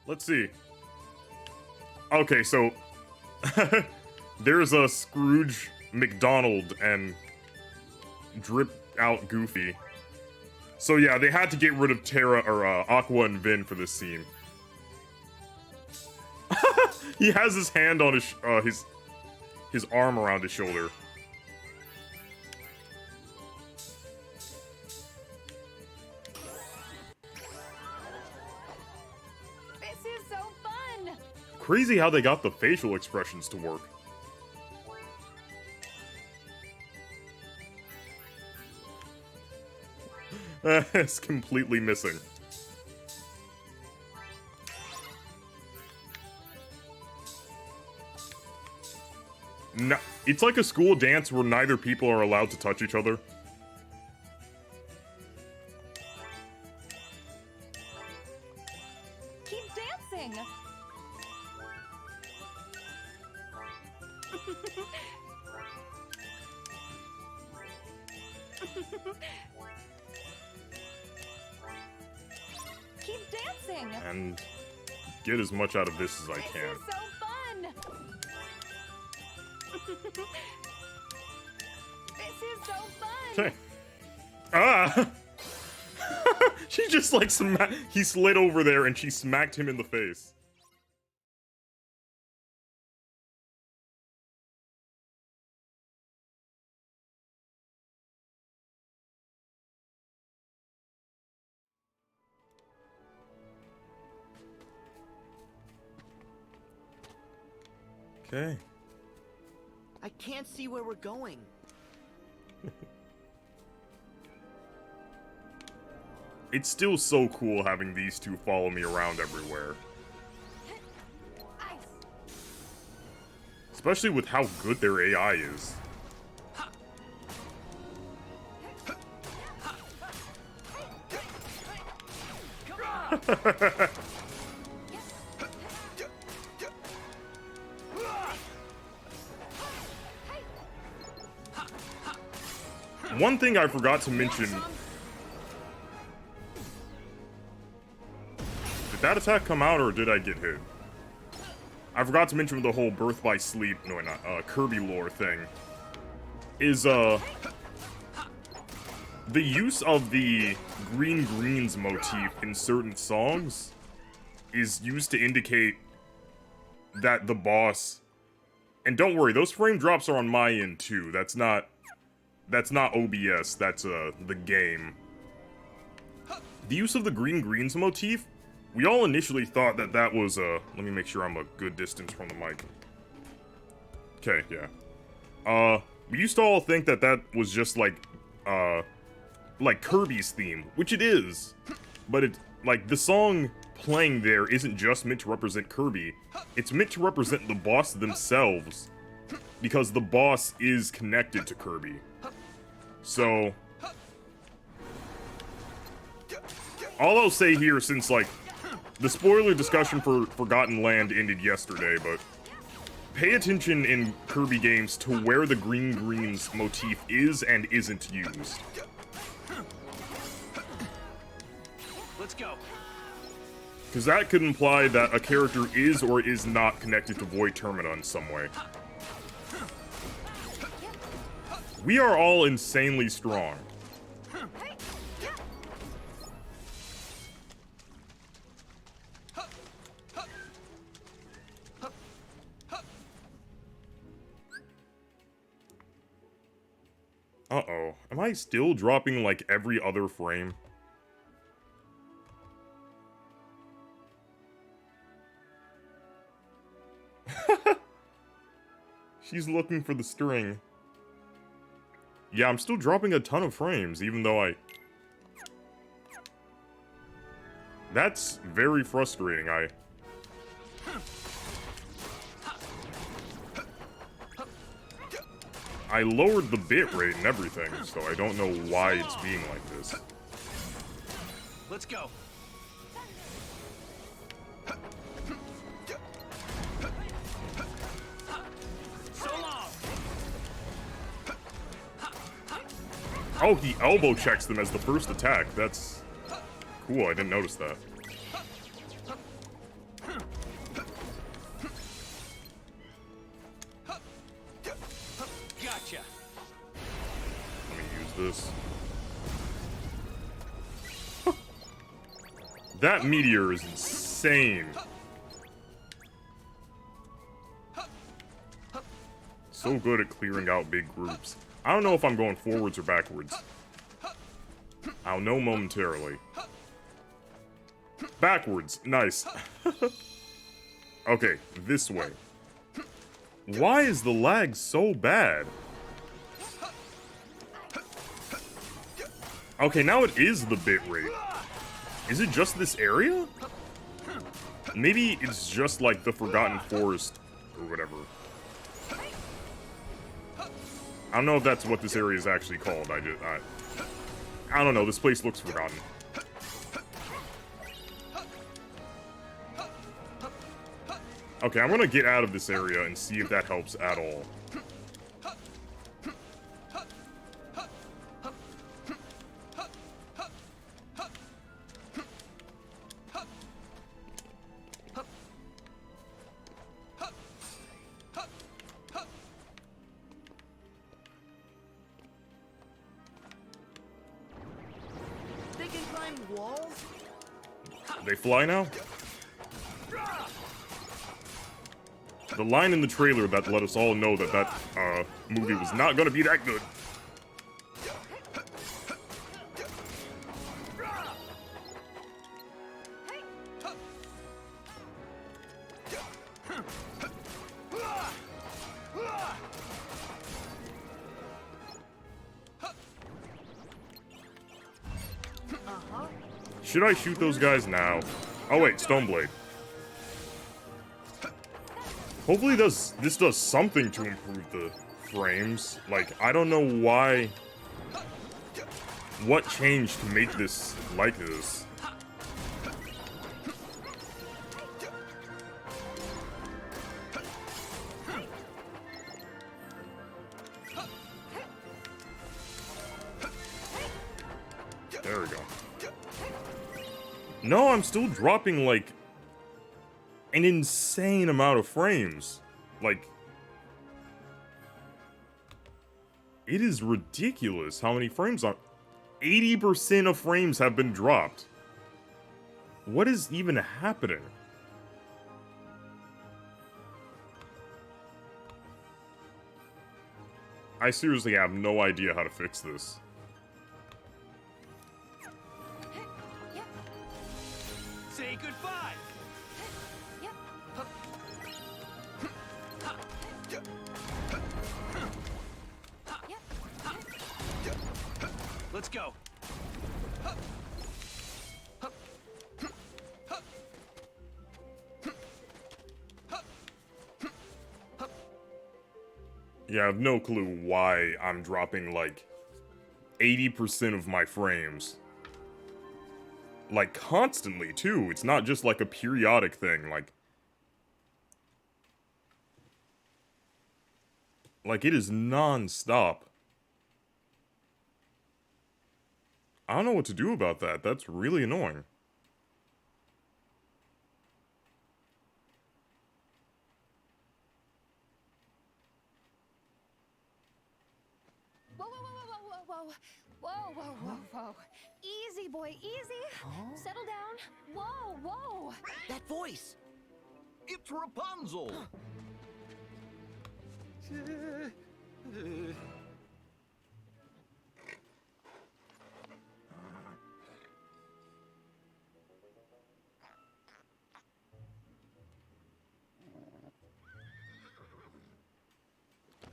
Let's see. Okay, so there's a Scrooge, McDonald, and Drip Out Goofy. So yeah, they had to get rid of Terra or Aqua and Vin for this scene. He has his hand on his arm around his shoulder. This is so fun. Crazy how they got the facial expressions to work. It's completely missing. No, it's like a school dance where neither people are allowed to touch each other. Keep dancing. Keep dancing. And get as much out of this as I can. This is so fun. This is so fun. Okay. Ah! She just like he slid over there and she smacked him in the face. Okay. I can't see where we're going. It's still so cool having these two follow me around everywhere. Ice. Especially with how good their AI is. One thing I forgot to mention... Did that attack come out or did I get hit? I forgot to mention the whole Birth by Sleep, no not, Kirby lore thing. Is, the use of the green greens motif in certain songs is used to indicate that the boss... And don't worry, those frame drops are on my end too. That's not OBS, that's, the game. The use of the green greens motif, we all initially thought that that was, let me make sure I'm a good distance from the mic. Okay, yeah. We used to all think that that was just like Kirby's theme, which it is. But it, like, the song playing there isn't just meant to represent Kirby, it's meant to represent the boss themselves, because the boss is connected to Kirby. So, all I'll say here, since, like, the spoiler discussion for Forgotten Land ended yesterday, but pay attention in Kirby games to where the green greens motif is and isn't used. Let's go. Because that could imply that a character is or is not connected to Void Termina in some way. We are all insanely strong. Uh-oh. Am I still dropping, like, every other frame? She's looking for the string. Yeah, I'm still dropping a ton of frames, even though That's very frustrating, I lowered the bitrate and everything, so I don't know why it's being like this. Let's go. So long. Oh, he elbow checks them as the first attack. That's cool. I didn't notice that. this. That meteor is insane. So good at clearing out big groups. I don't know if I'm going forwards or backwards. I'll know momentarily. Backwards. Nice. Okay, this way. Why is the lag so bad? Okay, now it is the bitrate. Is it just this area? Maybe it's just like the Forgotten Forest or whatever. I don't know if that's what this area is actually called. I don't know. This place looks forgotten. Okay, I'm gonna get out of this area and see if that helps at all. They can climb walls? They fly now? The line in the trailer that let us all know that that movie was not gonna be that good. Should I shoot those guys now? Oh wait, Stoneblade. Hopefully this does something to improve the frames. Like, I don't know why... What changed to make this like this? There we go. No, I'm still dropping, like, an insane amount of frames. Like, it is ridiculous how many frames are... 80% of frames have been dropped. What is even happening? I seriously have no idea how to fix this. Say goodbye. Let's go. Yeah, I have no clue why I'm dropping, like, 80% of my frames. Like, constantly, too. It's not just, like, a periodic thing, like... Like, it is non-stop. I don't know what to do about that. That's really annoying. Whoa, whoa, whoa, whoa, whoa, whoa, whoa, whoa, whoa, whoa. Easy, boy, easy. Settle down. Whoa, whoa. That voice. It's Rapunzel!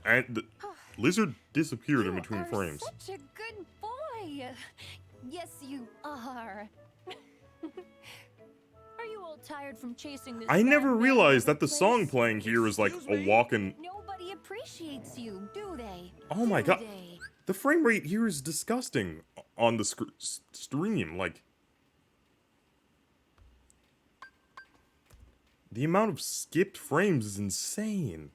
And the lizard disappeared in You between are frames. Such a good boy. Yes, you are. Are you all tired from chasing this? I never madman realized all that the over song place? playing here is like Excuse a me? walking... Nobody appreciates you, do they? Oh my Do god. they? The frame rate here is disgusting on the stream. Like, the amount of skipped frames is insane.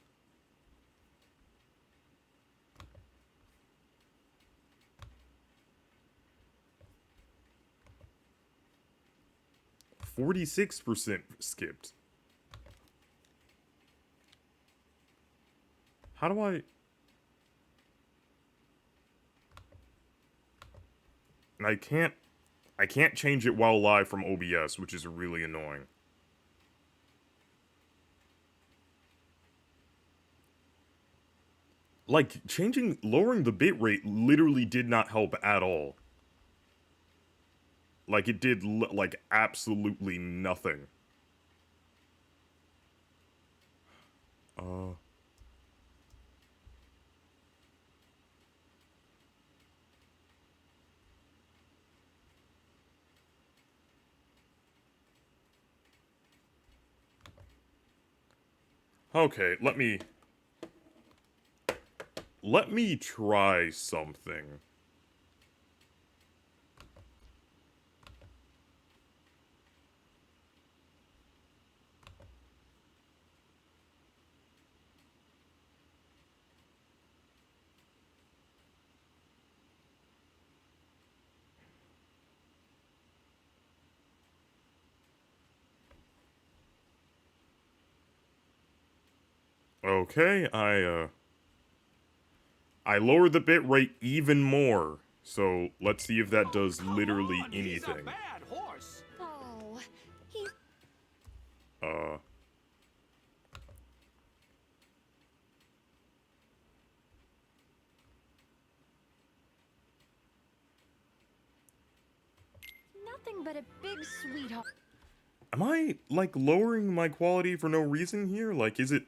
%46 skipped. How do I... And I can't change it while live from OBS, which is really annoying. Like, lowering the bitrate literally did not help at all. Like, it did, like, absolutely nothing. Okay, let me try something. Okay, I lowered the bitrate even more. So, let's see if that does literally anything. He's a bad horse. Oh, he. Nothing but a big sweetheart. Am I, like, lowering my quality for no reason here? Like, is it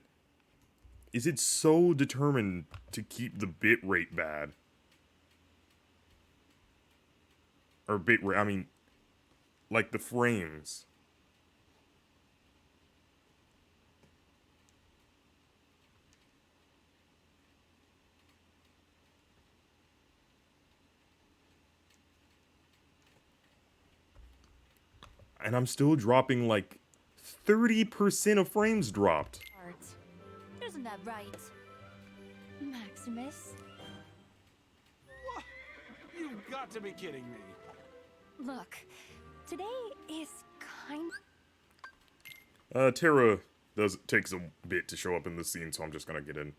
so determined to keep the bitrate bad? Or bitrate, I mean, like the frames. And I'm still dropping, like, 30% of frames dropped. Isn't that right, Maximus? What? You've got to be kidding me. Look, today is kind. Terra takes a bit to show up in the scene, so I'm just gonna get in.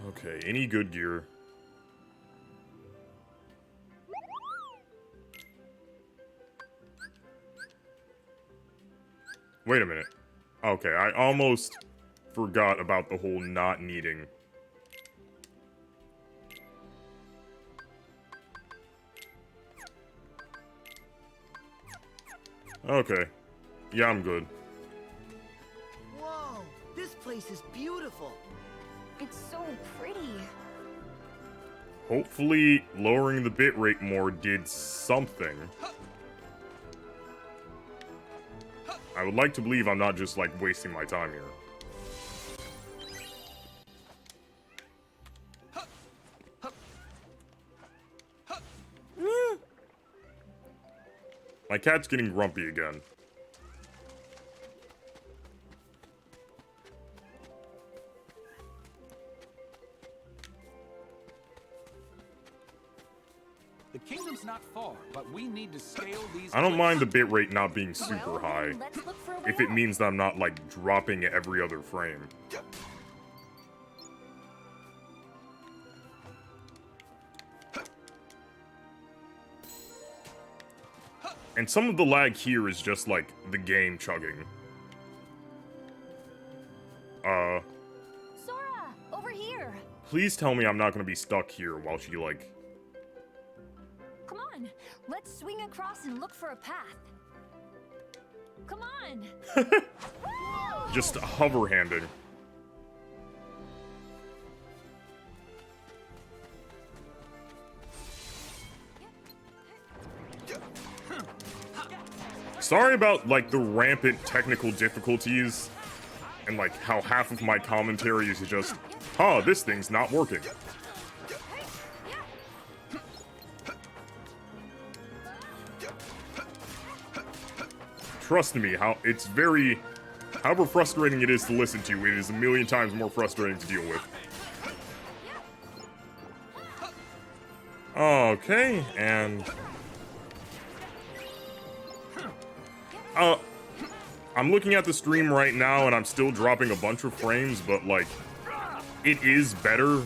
Okay, any good gear? Wait a minute. Okay, I almost forgot about the whole not needing. Okay. Yeah, I'm good. Whoa, this place is beautiful. It's so pretty. Hopefully, lowering the bitrate more did something. I would like to believe I'm not just, like, wasting my time here. My cat's getting grumpy again. The kingdom's not far, but we need to scale these. I don't mind the bitrate not being super Well, high, then let's look for a way if it out. means that I'm not, like, dropping every other frame. And some of the lag here is just, like, the game chugging. Sora, over here. Please tell me I'm not gonna be stuck here while she, like... Come on, let's swing across and look for a path. Come on. just hover-handing. Sorry about, like, the rampant technical difficulties, and, like, how half of my commentary is just, huh, this thing's not working. Trust me, however frustrating it is to listen to, it is a million times more frustrating to deal with. Okay, and... I'm looking at the stream right now, and I'm still dropping a bunch of frames, but, like, it is better.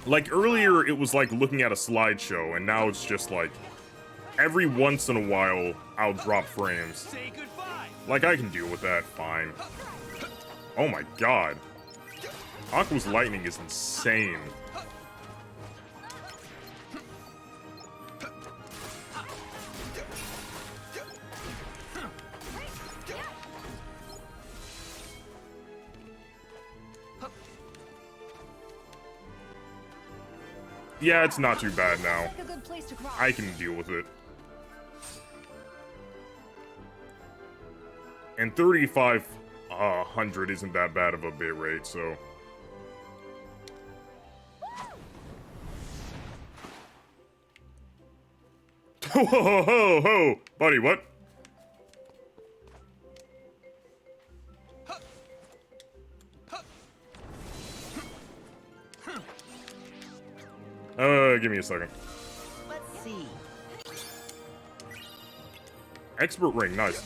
Like, earlier, it was like looking at a slideshow, and now it's just, like, every once in a while, I'll drop frames. Say goodbye. Like, I can deal with that, fine. Oh my god. Aqua's lightning is insane. Yeah, it's not too bad now. Like a good place to cross. I can deal with it. And 3,500 isn't that bad of a bit rate, so... Ho ho ho ho! Buddy, what? Give me a second. Let's see. Expert ring, nice.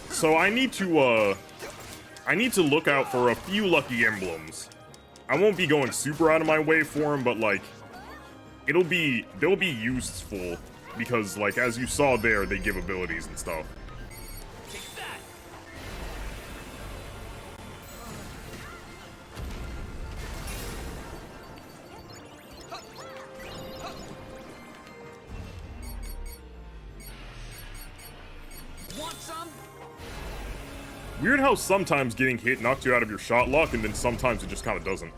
So I need to look out for a few lucky emblems. I won't be going super out of my way for them, but like, they'll be useful because like as you saw there, they give abilities and stuff. Take that. Want some? Weird how sometimes getting hit knocks you out of your shot lock, and then sometimes it just kind of doesn't.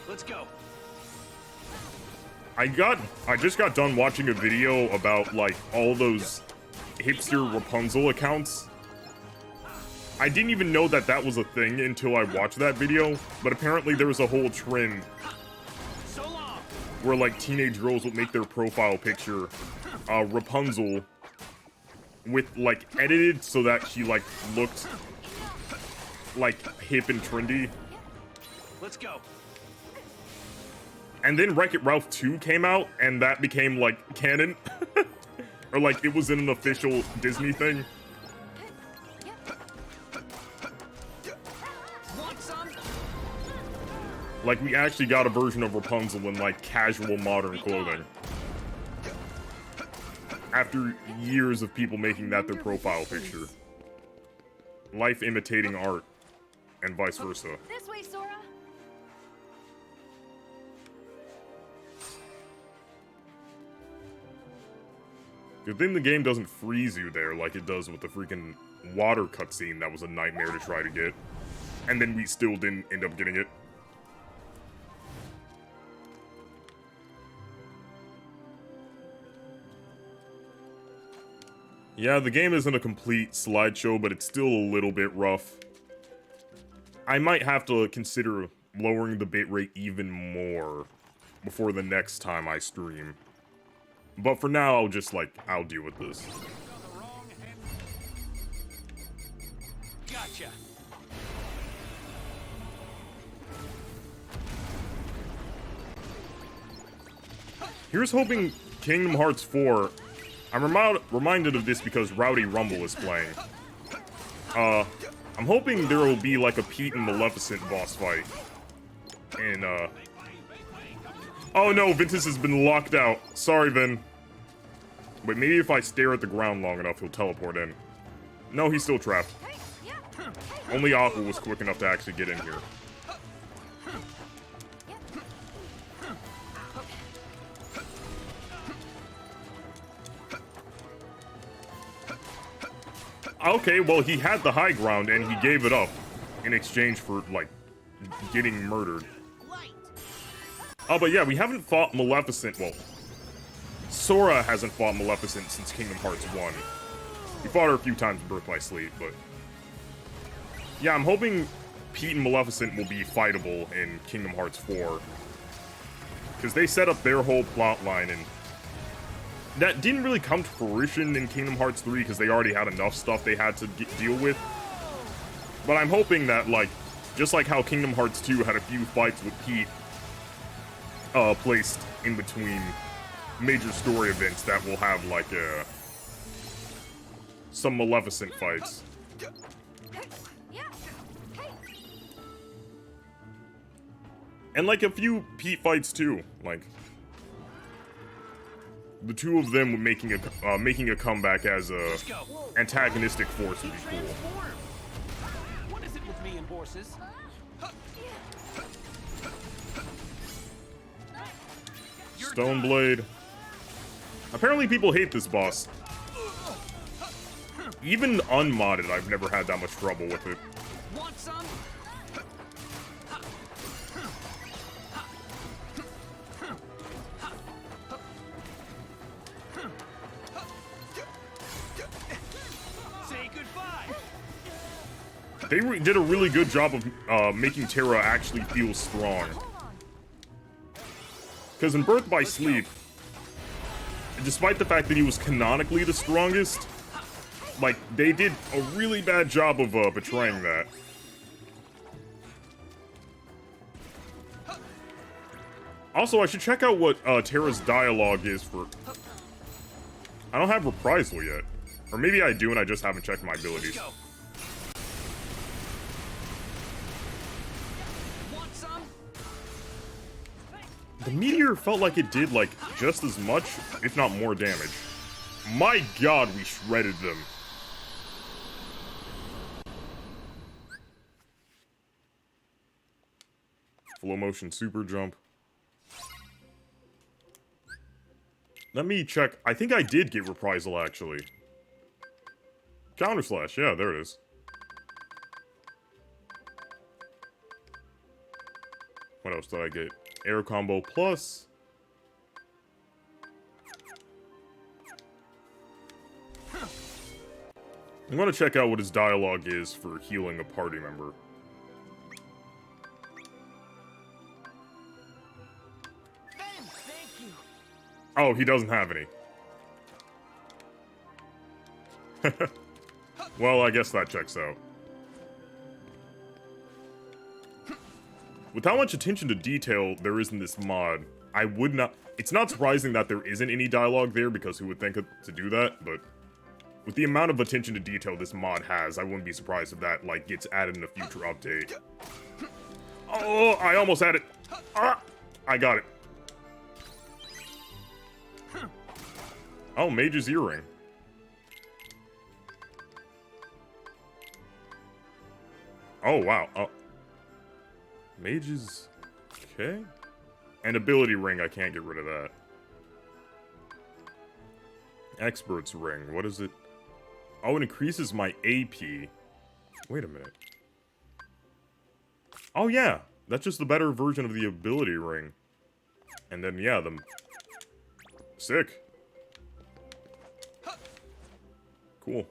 Let's go. I just got done watching a video about like all those hipster Rapunzel accounts. I didn't even know that that was a thing until I watched that video, but apparently there was a whole trend So long. where like teenage girls would make their profile picture Rapunzel with like edited so that she like looked like hip and trendy. Let's go. And then Wreck-It Ralph 2 came out and that became like canon. Or like it was in an official Disney thing. Want some? Like we actually got a version of Rapunzel in like casual modern clothing. After years of people making that their profile picture. Life imitating art. And vice versa. This way, Sora. Good thing the game doesn't freeze you there like it does with the freaking water cutscene that was a nightmare to try to get. And then we still didn't end up getting it. Yeah, the game isn't a complete slideshow, but it's still a little bit rough. I might have to consider lowering the bitrate even more before the next time I stream. But for now, I'll deal with this. Gotcha. Here's hoping Kingdom Hearts 4... I'm reminded of this because Rowdy Rumble is playing. I'm hoping there will be like a Pete and Maleficent boss fight. And, oh no, Ventus has been locked out. Sorry, Vin. But maybe if I stare at the ground long enough, he'll teleport in. No, he's still trapped. Only Aqua was quick enough to actually get in here. Okay, well, he had the high ground, and he gave it up in exchange for, like, getting murdered. Oh, but yeah, we haven't fought Maleficent, well, Sora hasn't fought Maleficent since Kingdom Hearts 1. We fought her a few times in Birth by Sleep, but... Yeah, I'm hoping Pete and Maleficent will be fightable in Kingdom Hearts 4. Because they set up their whole plot line, and that didn't really come to fruition in Kingdom Hearts 3 because they already had enough stuff they had to deal with. But I'm hoping that, like, just like how Kingdom Hearts 2 had a few fights with Pete placed in between major story events, that will have, like, some Maleficent fights. Yeah. Hey. And, like, a few Pete fights, too. Like, the two of them making a comeback as a antagonistic force would be cool. What is it with me and horses? Stoneblade. Apparently people hate this boss. Even unmodded, I've never had that much trouble with it. Want some? Say goodbye. They did a really good job of making Terra actually feel strong. Because in Birth by Sleep, despite the fact that he was canonically the strongest, like, they did a really bad job of betraying that. Also, I should check out what Terra's dialogue is for... I don't have Reprisal yet. Or maybe I do and I just haven't checked my abilities. Want some? The meteor felt like it did, like, just as much, if not more damage. My god, we shredded them. Flow motion super jump. Let me check. I think I did get Reprisal, actually. Counter slash, yeah, there it is. What else did I get? Air combo plus. I'm gonna check out what his dialogue is for healing a party member. Ben, thank you. Oh, he doesn't have any. Well, I guess that checks out. With how much attention to detail there is in this mod, I would not... It's not surprising that there isn't any dialogue there, because who would think to do that, but... With the amount of attention to detail this mod has, I wouldn't be surprised if that, like, gets added in a future update. Oh, I almost had it. Ah, I got it. Oh, Mage's Earring. Oh, wow. Oh. Mage's... Okay. And Ability Ring, I can't get rid of that. Expert's Ring, what is it? Oh, it increases my AP. Wait a minute. Oh, yeah. That's just the better version of the Ability Ring. And then, yeah, the... Sick. Cool.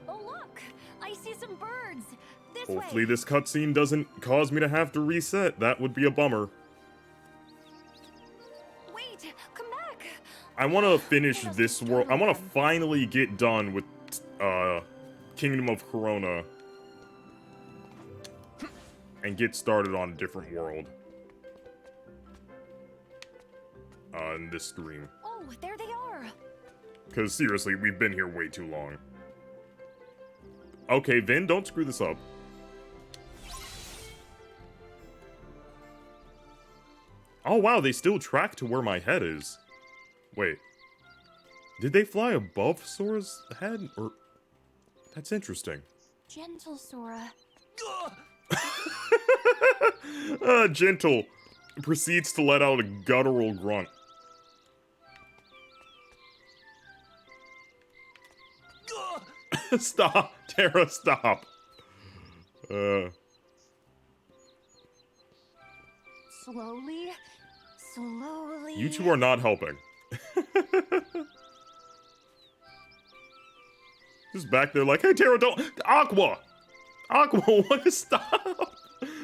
Oh, look! I see some birds! This Hopefully way! this cutscene doesn't cause me to have to reset. That would be a bummer. Wait! Come back! I want to finish this world. I want to finally get done with, Kingdom of Corona. And get started on a different world. In this stream. Oh, there they are! Because, seriously, we've been here way too long. Okay, Vin, don't screw this up. Oh, wow, they still track to where my head is. Wait. Did they fly above Sora's head? Or... That's interesting. Gentle, Sora. Gentle proceeds to let out a guttural grunt. Stop! Terra, stop! Slowly, slowly... You two are not helping. Just back there like, hey, Terra, don't... Aqua! Aqua, what is... Stop!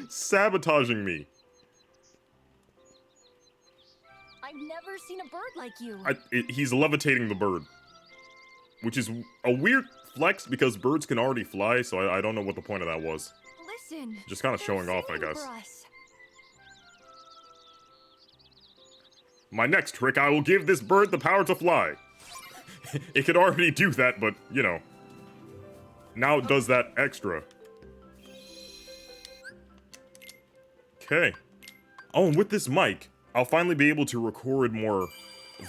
Sabotaging me. I've never seen a bird like you. He's levitating the bird. Which is a weird flex because birds can already fly, so I don't know what the point of that was. Listen. Just kind of they're showing off, I singing guess. for us. My next trick, I will give this bird the power to fly. It could already do that, but, you know. Now it does that extra. Okay. Oh, and with this mic, I'll finally be able to record more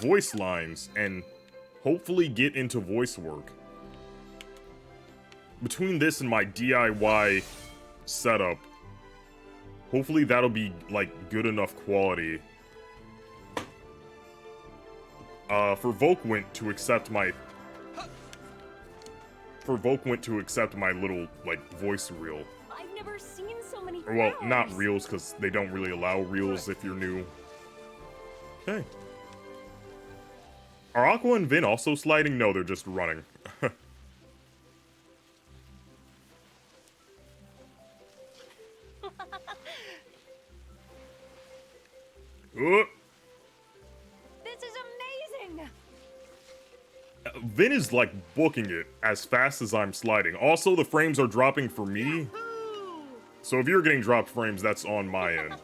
voice lines and hopefully get into voice work. Between this and my DIY setup, hopefully that'll be, like, good enough quality for Volkwint to accept my... For Volkwint to accept my little, like, voice reel. I've never seen so many Well, flowers. not reels, because they don't really allow reels if you're new. Okay. Are Aqua and Vin also sliding? No, they're just running. This is amazing. Vin is, like, booking it as fast as I'm sliding. Also, the frames are dropping for me. So if you're getting dropped frames, that's on my end.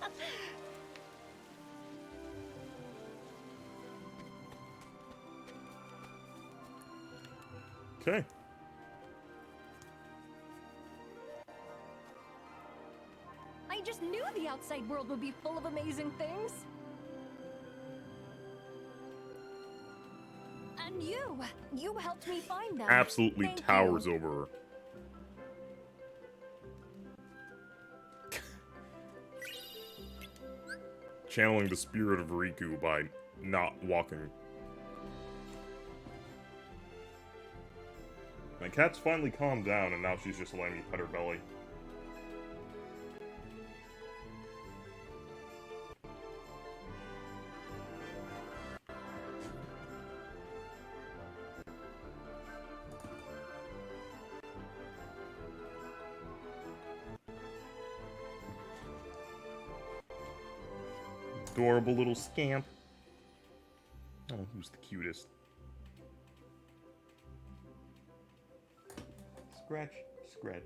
Okay. I just knew the outside world would be full of amazing things. And you helped me find them. Absolutely Thank towers you. over her. Channeling the spirit of Riku by not walking. My cat's finally calmed down, and now she's just letting me pet her belly. Adorable little scamp. Oh, who's the cutest? Scratch, scratch.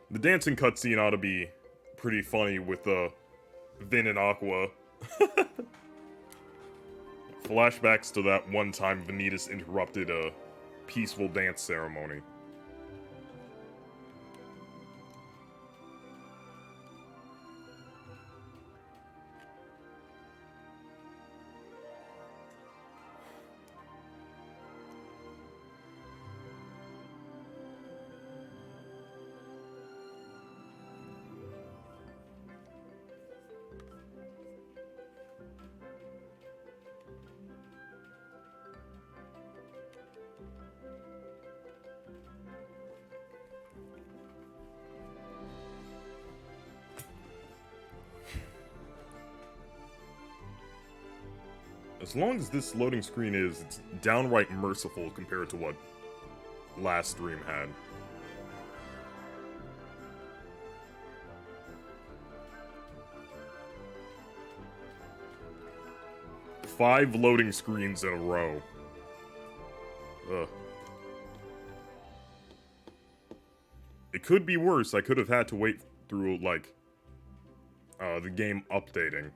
The dancing cutscene ought to be pretty funny with Vin and Aqua. Flashbacks to that one time Vanitas interrupted a peaceful dance ceremony. As long as this loading screen is, it's downright merciful compared to what last stream had. Five loading screens in a row. Ugh. It could be worse. I could have had to wait through, like, the game updating.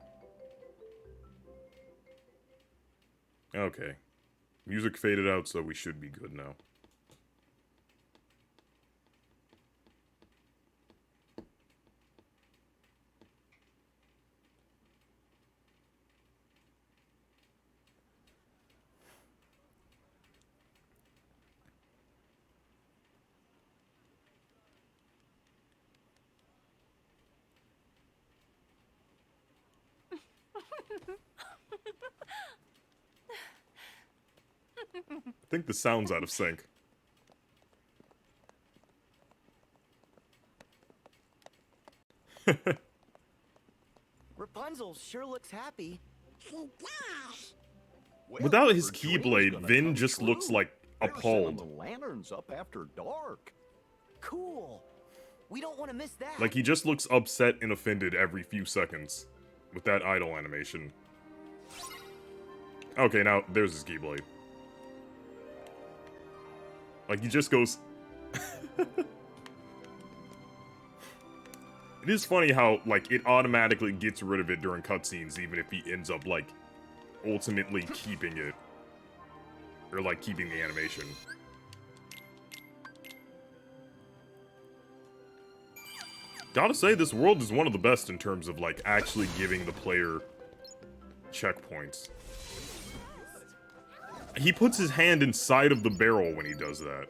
Okay. Music faded out, so we should be good now. I think the sound's out of sync. Rapunzel sure looks happy. Well, Without his her dream's Keyblade, gonna Vin come just looks true. like They're sending appalled. the lanterns up after dark. Cool. We don't want to miss that. Like, he just looks upset and offended every few seconds with that idle animation. Okay, now, there's his Keyblade. Like, he just goes... It is funny how, like, it automatically gets rid of it during cutscenes, even if he ends up, like, ultimately keeping it. Or, like, keeping the animation. Gotta say, this world is one of the best in terms of, like, actually giving the player checkpoints. He puts his hand inside of the barrel when he does that.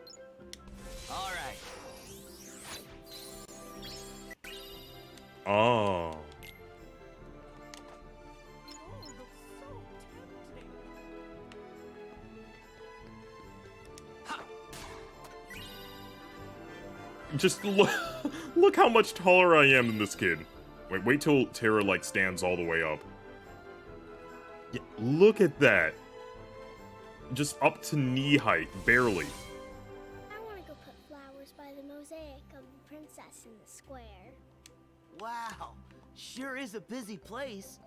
All right. Oh. Oh, looks so tempting. Just look, look how much taller I am than this kid. Wait till Terra, like, stands all the way up. Yeah, look at that. Just up to knee height, barely. I want to go put flowers by the mosaic of the princess in the square. Wow. Sure is a busy place.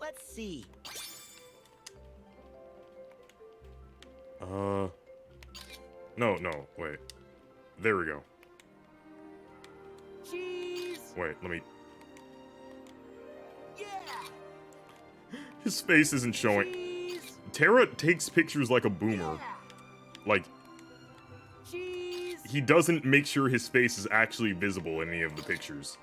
Let's see. No, wait. There we go. Cheese. Wait, let me... Yeah. His face isn't showing. Cheese. Terra takes pictures like a boomer. Yeah. Like, Cheese. he doesn't make sure his face is actually visible in any of the pictures.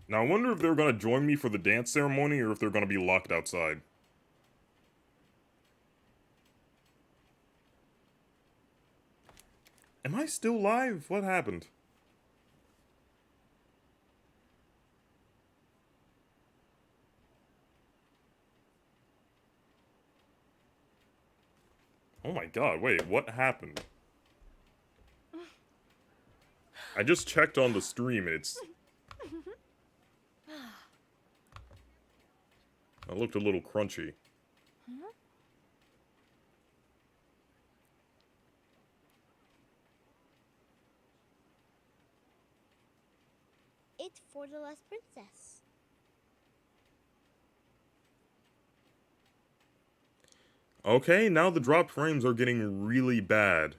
Now, I wonder if they're gonna join me for the dance ceremony or if they're gonna be locked outside. Am I still live? What happened? Oh my god, wait, what happened? I just checked on the stream and it's... It looked a little crunchy. It's for the last princess. Okay, now the dropped frames are getting really bad.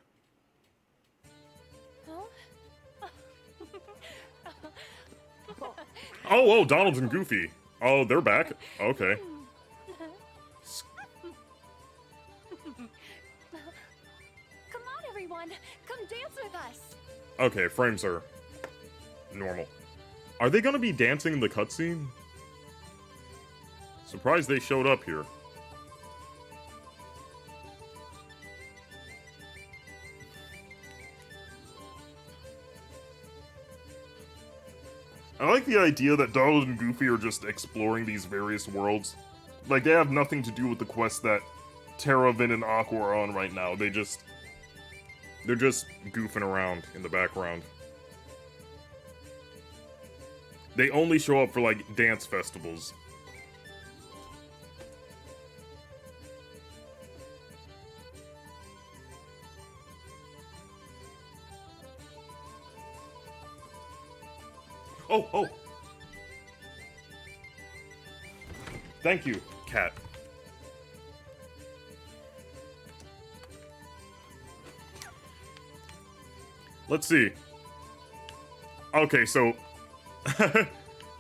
Huh? Oh, Donald and Goofy. Oh, they're back. Okay. Come on, everyone. Come dance with us. Okay, frames are normal. Are they gonna be dancing in the cutscene? Surprised they showed up here. I like the idea that Donald and Goofy are just exploring these various worlds. Like, they have nothing to do with the quest that Terra, Vin, and Aqua are on right now. They're just goofing around in the background. They only show up for, like, dance festivals. Oh! Thank you, cat. Let's see. Okay, so...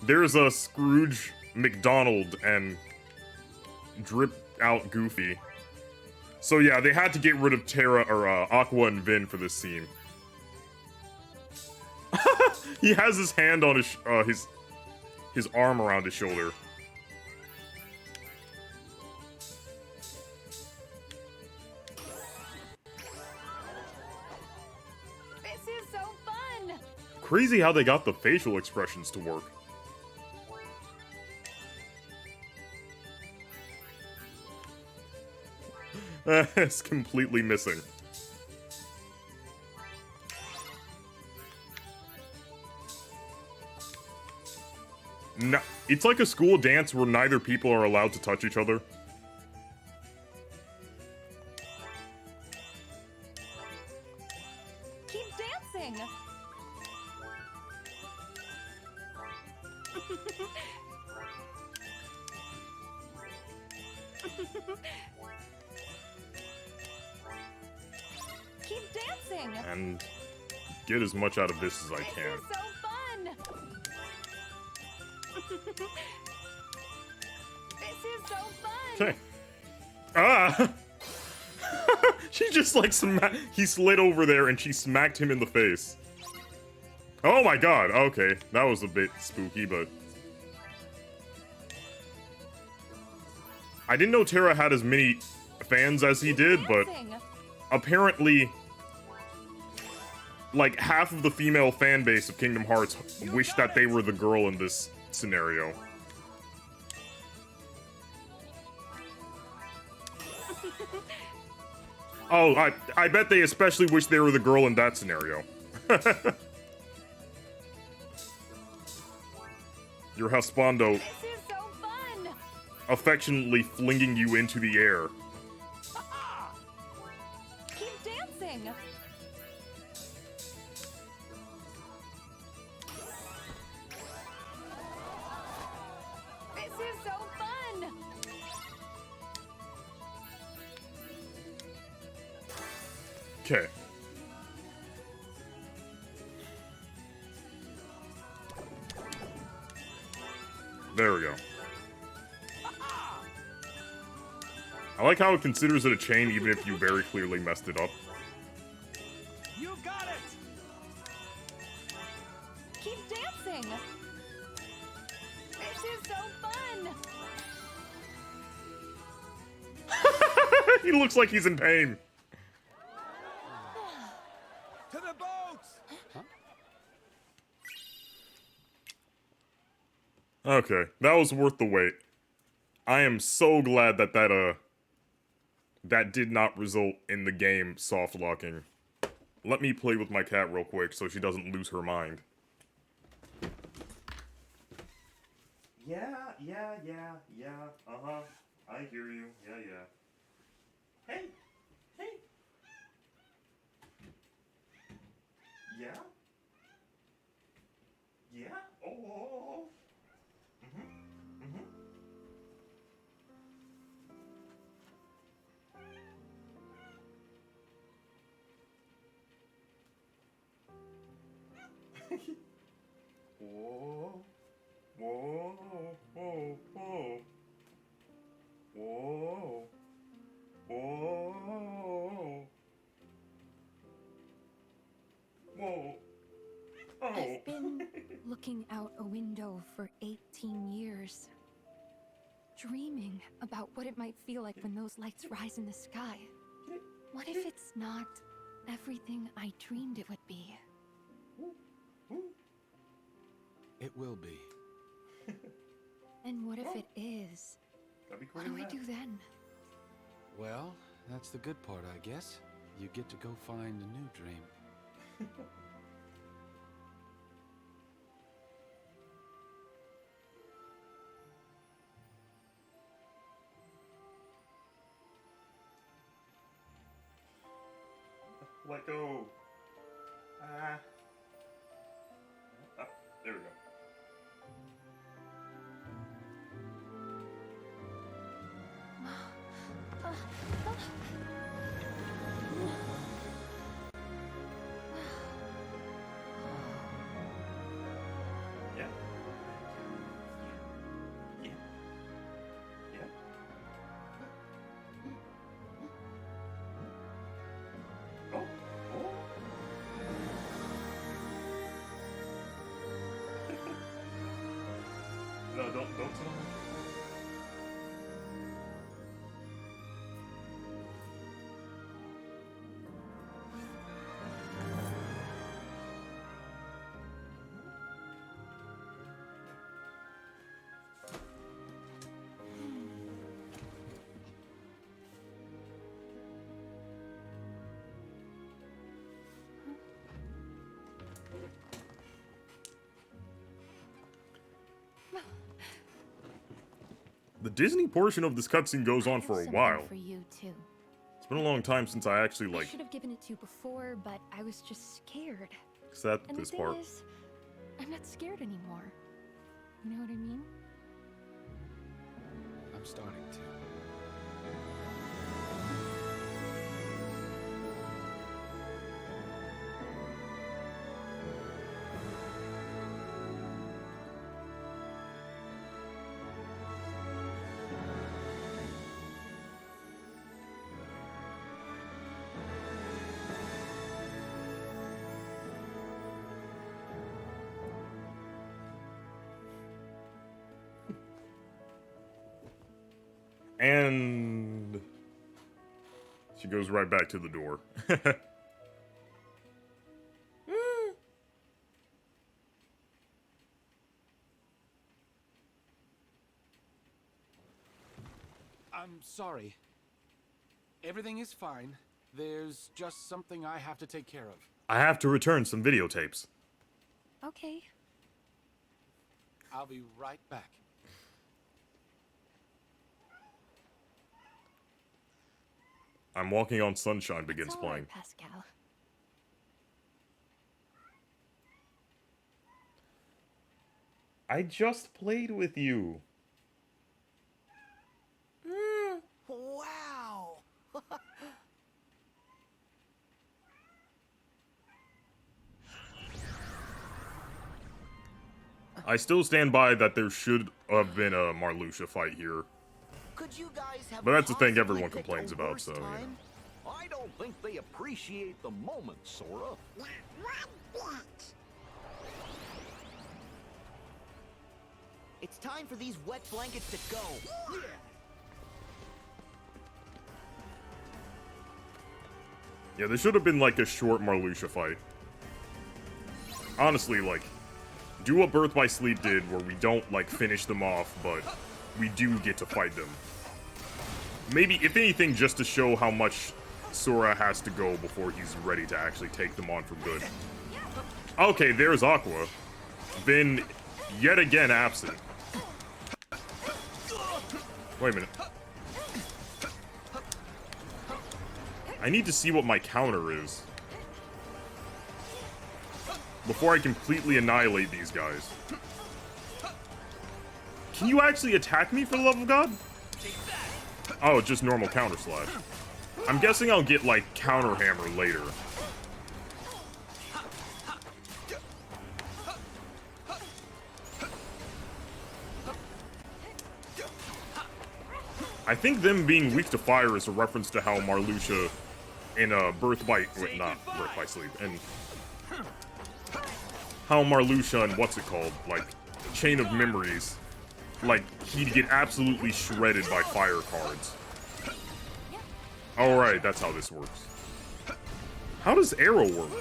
there's a Scrooge, McDonald, and Drip Out Goofy. So yeah, they had to get rid of Terra, or Aqua and Vin for this scene. He has his hand on his arm around his shoulder. This is so fun. Crazy how they got the facial expressions to work. It's completely missing. No, it's like a school dance where neither people are allowed to touch each other. Keep dancing. Keep dancing. And get as much out of this as I This can. is so fun. This is so fun. Okay. Ah! She just like he slid over there and she smacked him in the face. Oh my god, okay. That was a bit spooky, but... I didn't know Terra had as many fans as he did, but Dancing. apparently... like, half of the female fan base of Kingdom Hearts wish that they were the girl in this scenario. Oh, I bet they especially wish they were the girl in that scenario. Your husbando This is so fun. affectionately flinging you into the air. Keep dancing. This is so fun. Okay. There we go. I like how it considers it a chain even if you very clearly messed it up. You got it! Keep dancing. This is so fun. He looks like he's in pain. To the boats! Okay, that was worth the wait. I am so glad that that did not result in the game soft locking. Let me play with my cat real quick so she doesn't lose her mind. Yeah, uh-huh. I hear you, yeah. Hey! Yeah? Yeah? Oh. Whoa. I've been looking out a window for 18 years, dreaming about what it might feel like when those lights rise in the sky. What if it's not everything I dreamed it would be? It will be. And what if it is? What do I do then? Well, that's the good part, I guess. You get to go find a new dream. Let go. There we go. Yeah. Oh. No, don't tell me. The Disney portion of this cutscene goes I on have for a something while. For you too. It's been a long time since I actually, I like, should have given it to you before, but I was just scared. accept And this the part. thing is, I'm not scared anymore. You know what I mean? I'm starting to. And she goes right back to the door. I'm sorry. Everything is fine. There's just something I have to take care of. I have to return some videotapes. Okay. I'll be right back. I'm Walking on Sunshine begins It's all playing. right, Pascal. I just played with you. Wow. I still stand by that there should have been a Marluxia fight here. Could you guys have But that's the thing possibly everyone picked complains a about, worse so, you know. time? I don't think they appreciate the moment, Sora. It's time for these wet blankets to go. Yeah, there should have been like a short Marluxia fight. Honestly, like, do what Birth by Sleep did, where we don't, like, finish them off, but we do get to fight them. Maybe, if anything, just to show how much Sora has to go before he's ready to actually take them on for good. Okay, there's Aqua. Been yet again absent. Wait a minute. I need to see what my counter is before I completely annihilate these guys. Can you actually attack me, for the love of God? Oh, just normal counter slash. I'm guessing I'll get, like, counter hammer later. I think them being weak to fire is a reference to how Marluxia in Birth by... Wait, not Birth by Sleep. And how Marluxia and what's it called? Like, Chain of Memories. Like, he'd get absolutely shredded by fire cards. Alright, that's how this works. How does arrow work?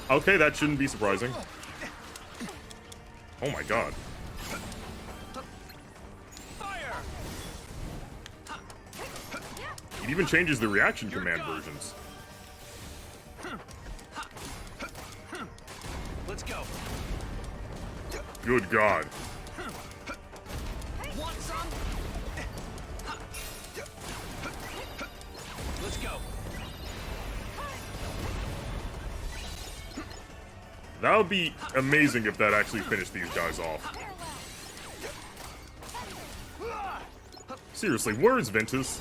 Okay, that shouldn't be surprising. Oh my god. It even changes the reaction command versions. Let's go. Good god. Want some? Let's go. That would be amazing if that actually finished these guys off. Seriously, where is Ventus?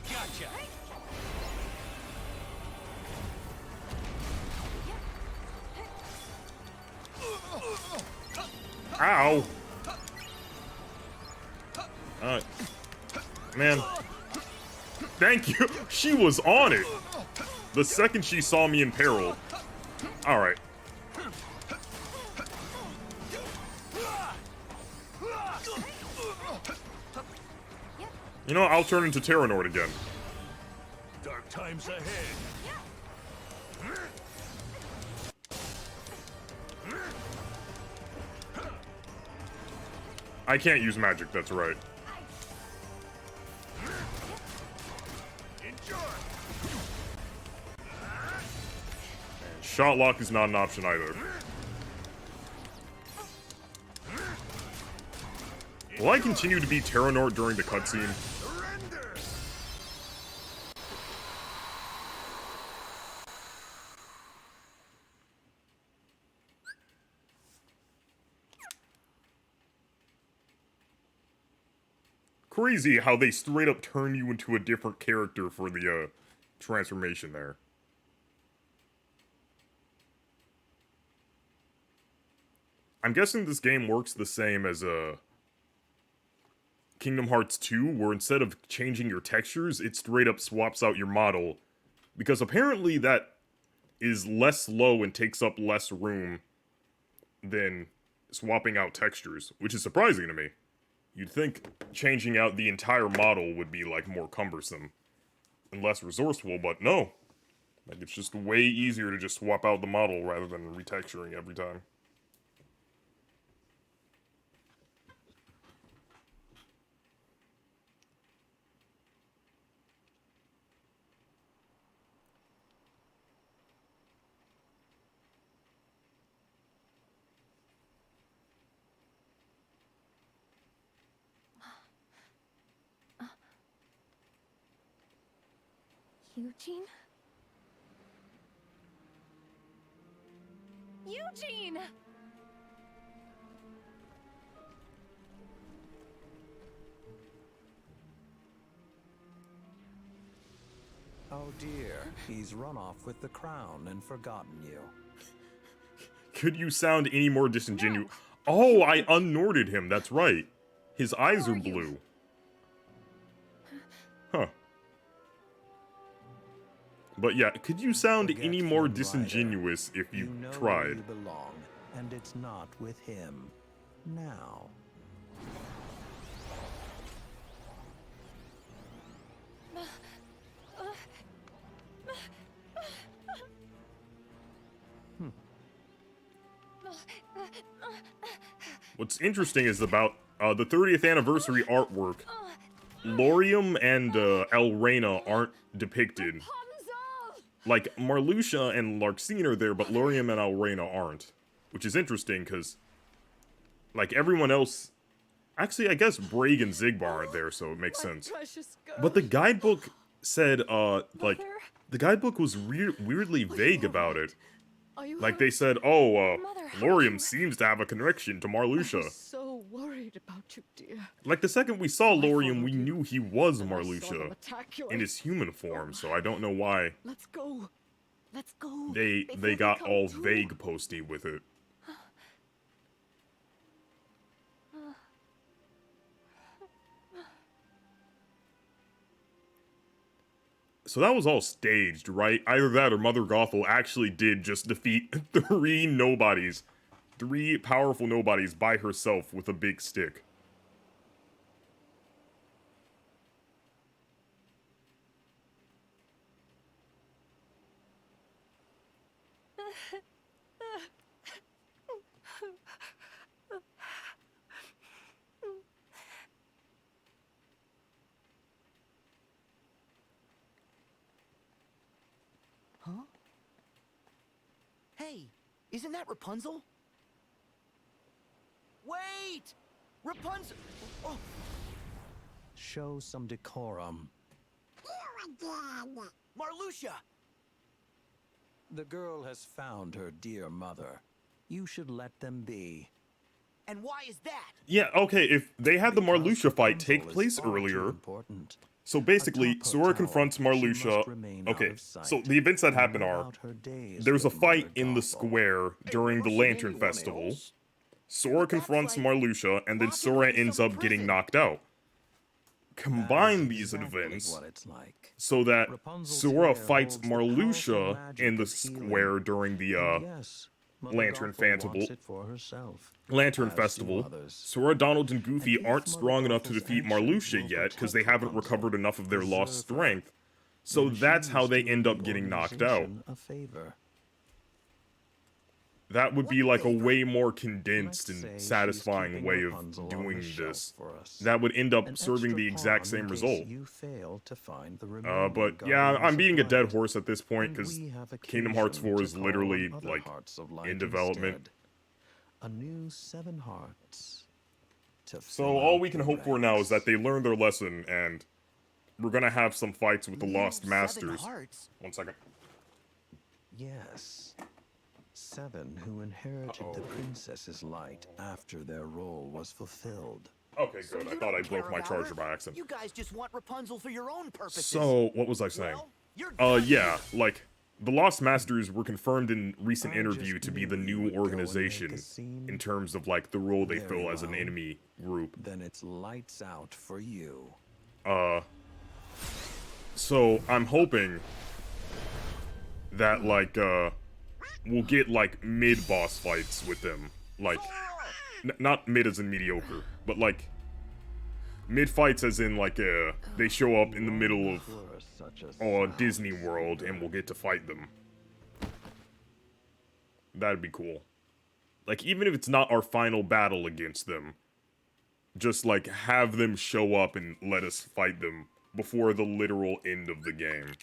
Gotcha. Ow! Man. Thank you! She was on it! The second she saw me in peril. Alright. You know, I'll turn into Terra again. Dark times ahead. I can't use magic, that's right. Enjoy. shot lock is not an option either. Will I continue to be Terranort during the cutscene? Crazy how they straight up turn you into a different character for the transformation there. I'm guessing this game works the same as Kingdom Hearts 2, where instead of changing your textures, it straight up swaps out your model. Because apparently that is less slow and takes up less room than swapping out textures, which is surprising to me. You'd think changing out the entire model would be, like, more cumbersome and less resourceful, but no. Like, it's just way easier to just swap out the model rather than retexturing every time. Eugene? Eugene! Oh dear, he's run off with the crown and forgotten you. Could you sound any more disingenuous? Oh, I unnorted him, that's right. His eyes are blue. Huh. But yeah, could you sound any more disingenuous if you know tried? where you belong, and it's not with him. Now. What's interesting is about the 30th anniversary artwork. Laurium and Elrena aren't depicted. Like, Marluxia and Larxene are there, but Laurium and Elrena aren't. Which is interesting, because, like, everyone else... Actually, I guess Braig and Zigbar aren't there, so it makes sense. But the guidebook said, like, the guidebook was weirdly vague about it. Like, they said, oh, Laurium seems to have a connection to Marluxia. So worried about you, dear. Like, the second we saw Laurium, we knew he was Marluxia in his human form, so I don't know why Let's go. Let's go. they got all vague posty with it. So that was all staged, right? Either that or Mother Gothel actually did just defeat three nobodies. Three powerful nobodies by herself with a big stick. Huh? Hey, isn't that Rapunzel? Wait! Rapunzel! Oh. Show some decorum. Marluxia! The girl has found her dear mother. You should let them be. And why is that? Yeah, okay, if they had the Marluxia fight take Rapunzel place is far too earlier... important. So basically, Atop her Sora tower, confronts she must Marluxia. remain out Okay, of sight so the events that and happen live are... out her days There's a with fight Mother in the Gothel. square during the Lantern Festival. Sora confronts Marluxia, and then Sora ends up getting knocked out. Combine these Exactly events what it's like. so that Rapunzel's Sora hair fights holds the powerful Marluxia magic in the of healing. square during the And yes, Mother Lantern Gothel Festival. wants it for herself, Lantern as do Festival. others. Sora, Donald, and Goofy And if aren't Mother strong enough to Gothel's defeat actions Marluxia will yet because protect they haven't Rapunzel, recovered enough of their lost preserve her, strength. So then that's she how is they doing end the up getting knocked out. organization a favor. that would be like a Whatever. way more condensed Let's say and she's satisfying keeping way of Rapunzel on doing the shelf this. for us. That would end up An serving extra the exact pawn same in case result. You fail to find the remaining But yeah, guardians I'm of beating a dead light. horse at this point And because we have Kingdom Hearts occasion 4 to is call literally on other like hearts of light in development. instead. A new 7 hearts. To So fill all out we can the hope for now is that ranks. they learn their lesson, and we're gonna have some fights with the New Lost 7 Masters. hearts? 1 second. Yes. 7 who inherited the princess's light after their role was fulfilled. Okay, So good. I you thought I don't care broke my about charger her? by accident. You guys just want Rapunzel for your own purposes. So, what was I saying? Well, you're done Yeah, here. like, the Lost Masters were confirmed in recent I interview just to be knew the you new would go and make a organization scene. in terms of, like, the role they Very fill as an well. enemy group. Then it's lights out for you. So, I'm hoping that, like, we'll get, like, mid-boss fights with them. Like, not mid as in mediocre, but, like, mid-fights as in, like, they show up in the middle of For such a Disney World and we'll get to fight them. That'd be cool. Like, even if it's not our final battle against them, just, like, have them show up and let us fight them before the literal end of the game.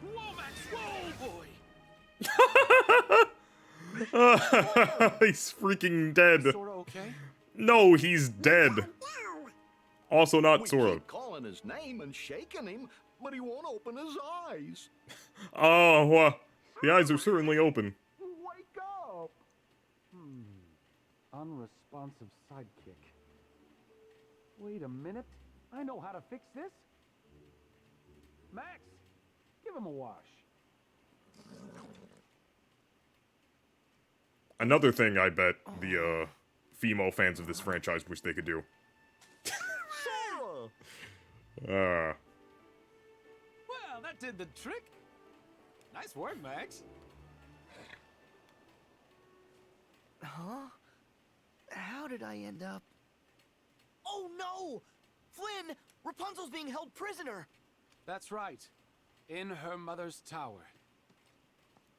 Whoa, Max! Whoa, boy! He's freaking dead. Sora okay? No, he's dead. Also not We Sora. keep calling his name and shaking him, but he won't open his eyes. Oh, the eyes are certainly open. Wake up! Unresponsive sidekick. Wait a minute. I know how to fix this. Max, give him a wash. Another thing I bet the female fans of this franchise wish they could do. Sora! Well, that did the trick. Nice work, Max. Huh? How did I end up? Oh no! Flynn! Rapunzel's being held prisoner! That's right. In her mother's tower.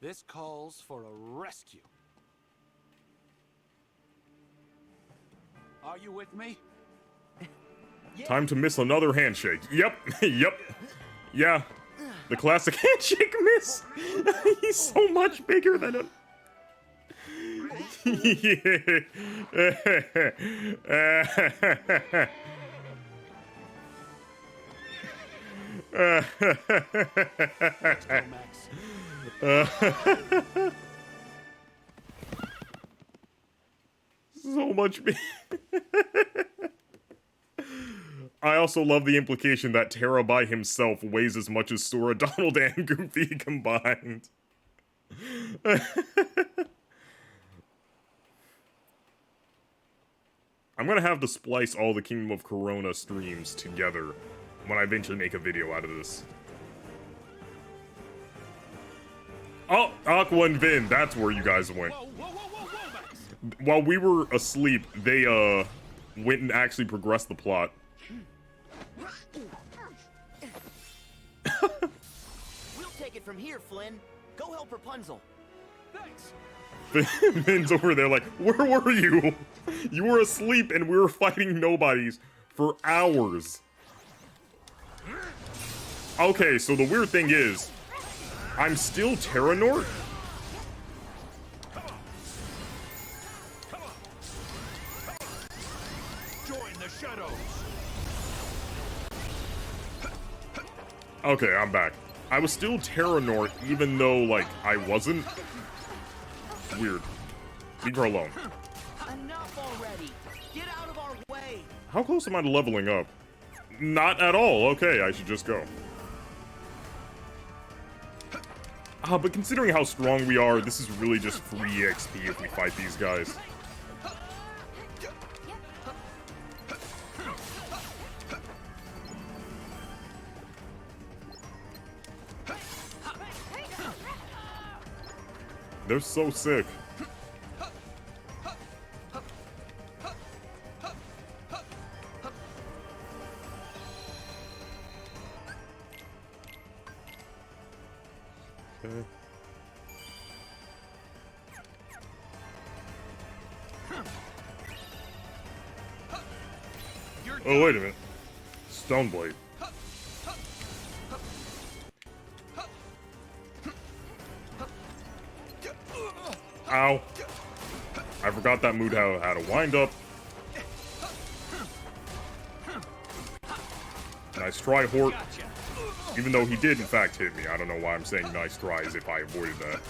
This calls for a rescue. Are you with me? Time to miss another handshake. Yep, yep. Yeah. The classic handshake miss. He's so much bigger than him. Let's go, Max. So much bigger. I also love the implication that Terra by himself weighs as much as Sora, Donald, and Goofy combined. I'm gonna have to splice all the Kingdom of Corona streams together when I eventually make a video out of this. Oh, Aqua and Vin, that's where you guys went. Whoa, whoa, whoa, whoa, whoa, Max! While we were asleep, they, went and actually progressed the plot. We'll take it from here, Flynn. Go help Rapunzel. Thanks. Vin's over there like, where were you? You were asleep and we were fighting nobodies for hours. Okay, so the weird thing is, I'm still Terra Nort? Join the shadows. Okay, I'm back. I was still Terra Nort even though, like, I wasn't. Weird. Leave her alone. Enough already! Get out of our way! How close am I to leveling up? Not at all. Okay, I should just go. But considering how strong we are, this is really just free XP if we fight these guys. They're so sick. Okay. Oh, wait a minute. Stoneblade. Ow. I forgot that mood had a wind up. Nice try, Hort. Even though he did, in fact, hit me. I don't know why I'm saying nice try as if I avoided that.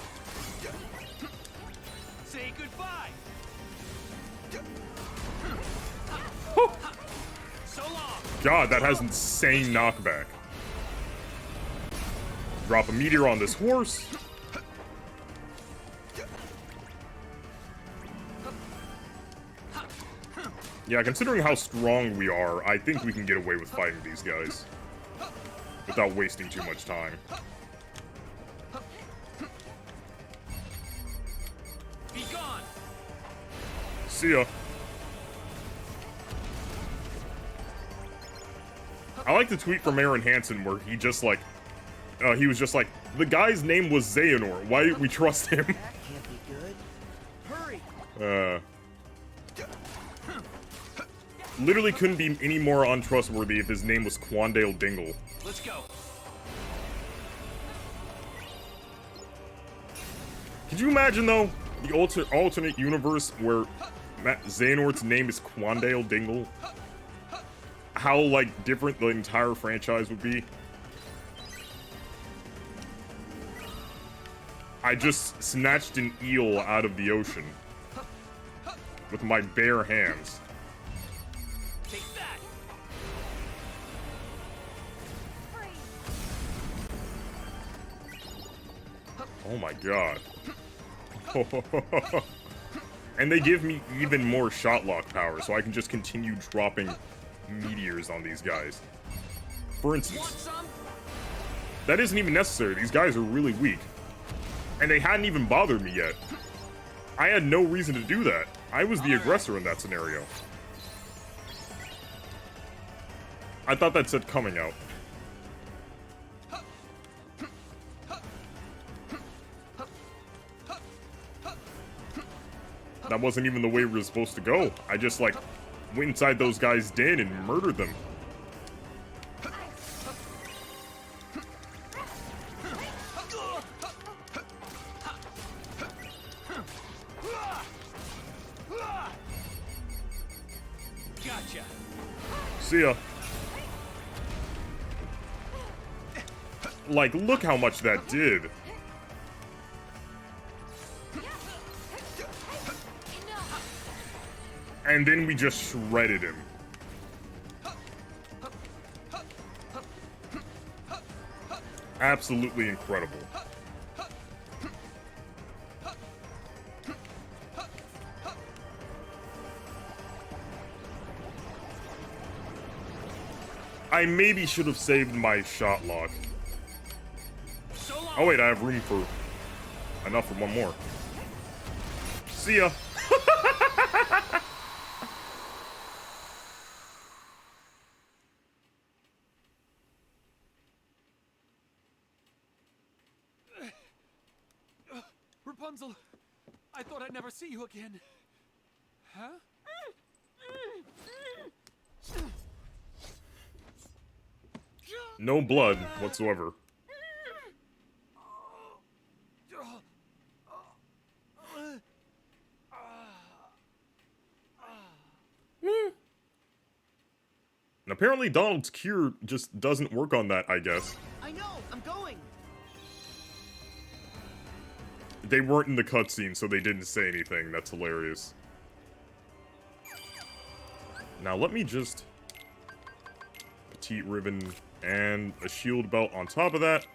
Say goodbye. So long. God, that has insane knockback. Drop a meteor on this horse. Yeah, considering how strong we are, I think we can get away with fighting these guys. Without wasting too much time. Be gone. See ya. I like the tweet from Aaron Hansen where he just like, he was just like, the guy's name was Xehanort. Why didn't we trust him? That can't be good. Hurry. Literally couldn't be any more untrustworthy if his name was Quandale Dingle. Let's go. Could you imagine, though, the alternate universe where Xehanort's name is Quandale Dingle? How, like, different the entire franchise would be? I just snatched an eel out of the ocean. With my bare hands. Take that. Oh my god. And they give me even more shot lock power, so I can just continue dropping meteors on these guys. For instance, that isn't even necessary. These guys are really weak. And they hadn't even bothered me yet. I had no reason to do that. I was the aggressor in that scenario. I thought that said coming out. That wasn't even the way we were supposed to go. I just, like, went inside those guys' den and murdered them. Gotcha. See ya. Like, look how much that did. And then we just shredded him. Absolutely incredible. I maybe should have saved my shot lock. Oh wait, I have room for enough for one more. See ya. Rapunzel, I thought I'd never see you again. Huh? No blood whatsoever. And apparently Donald's cure just doesn't work on that, I guess. I know. I'm going. They weren't in the cutscene, so they didn't say anything. That's hilarious. Now let me just... Petite ribbon and a shield belt on top of that.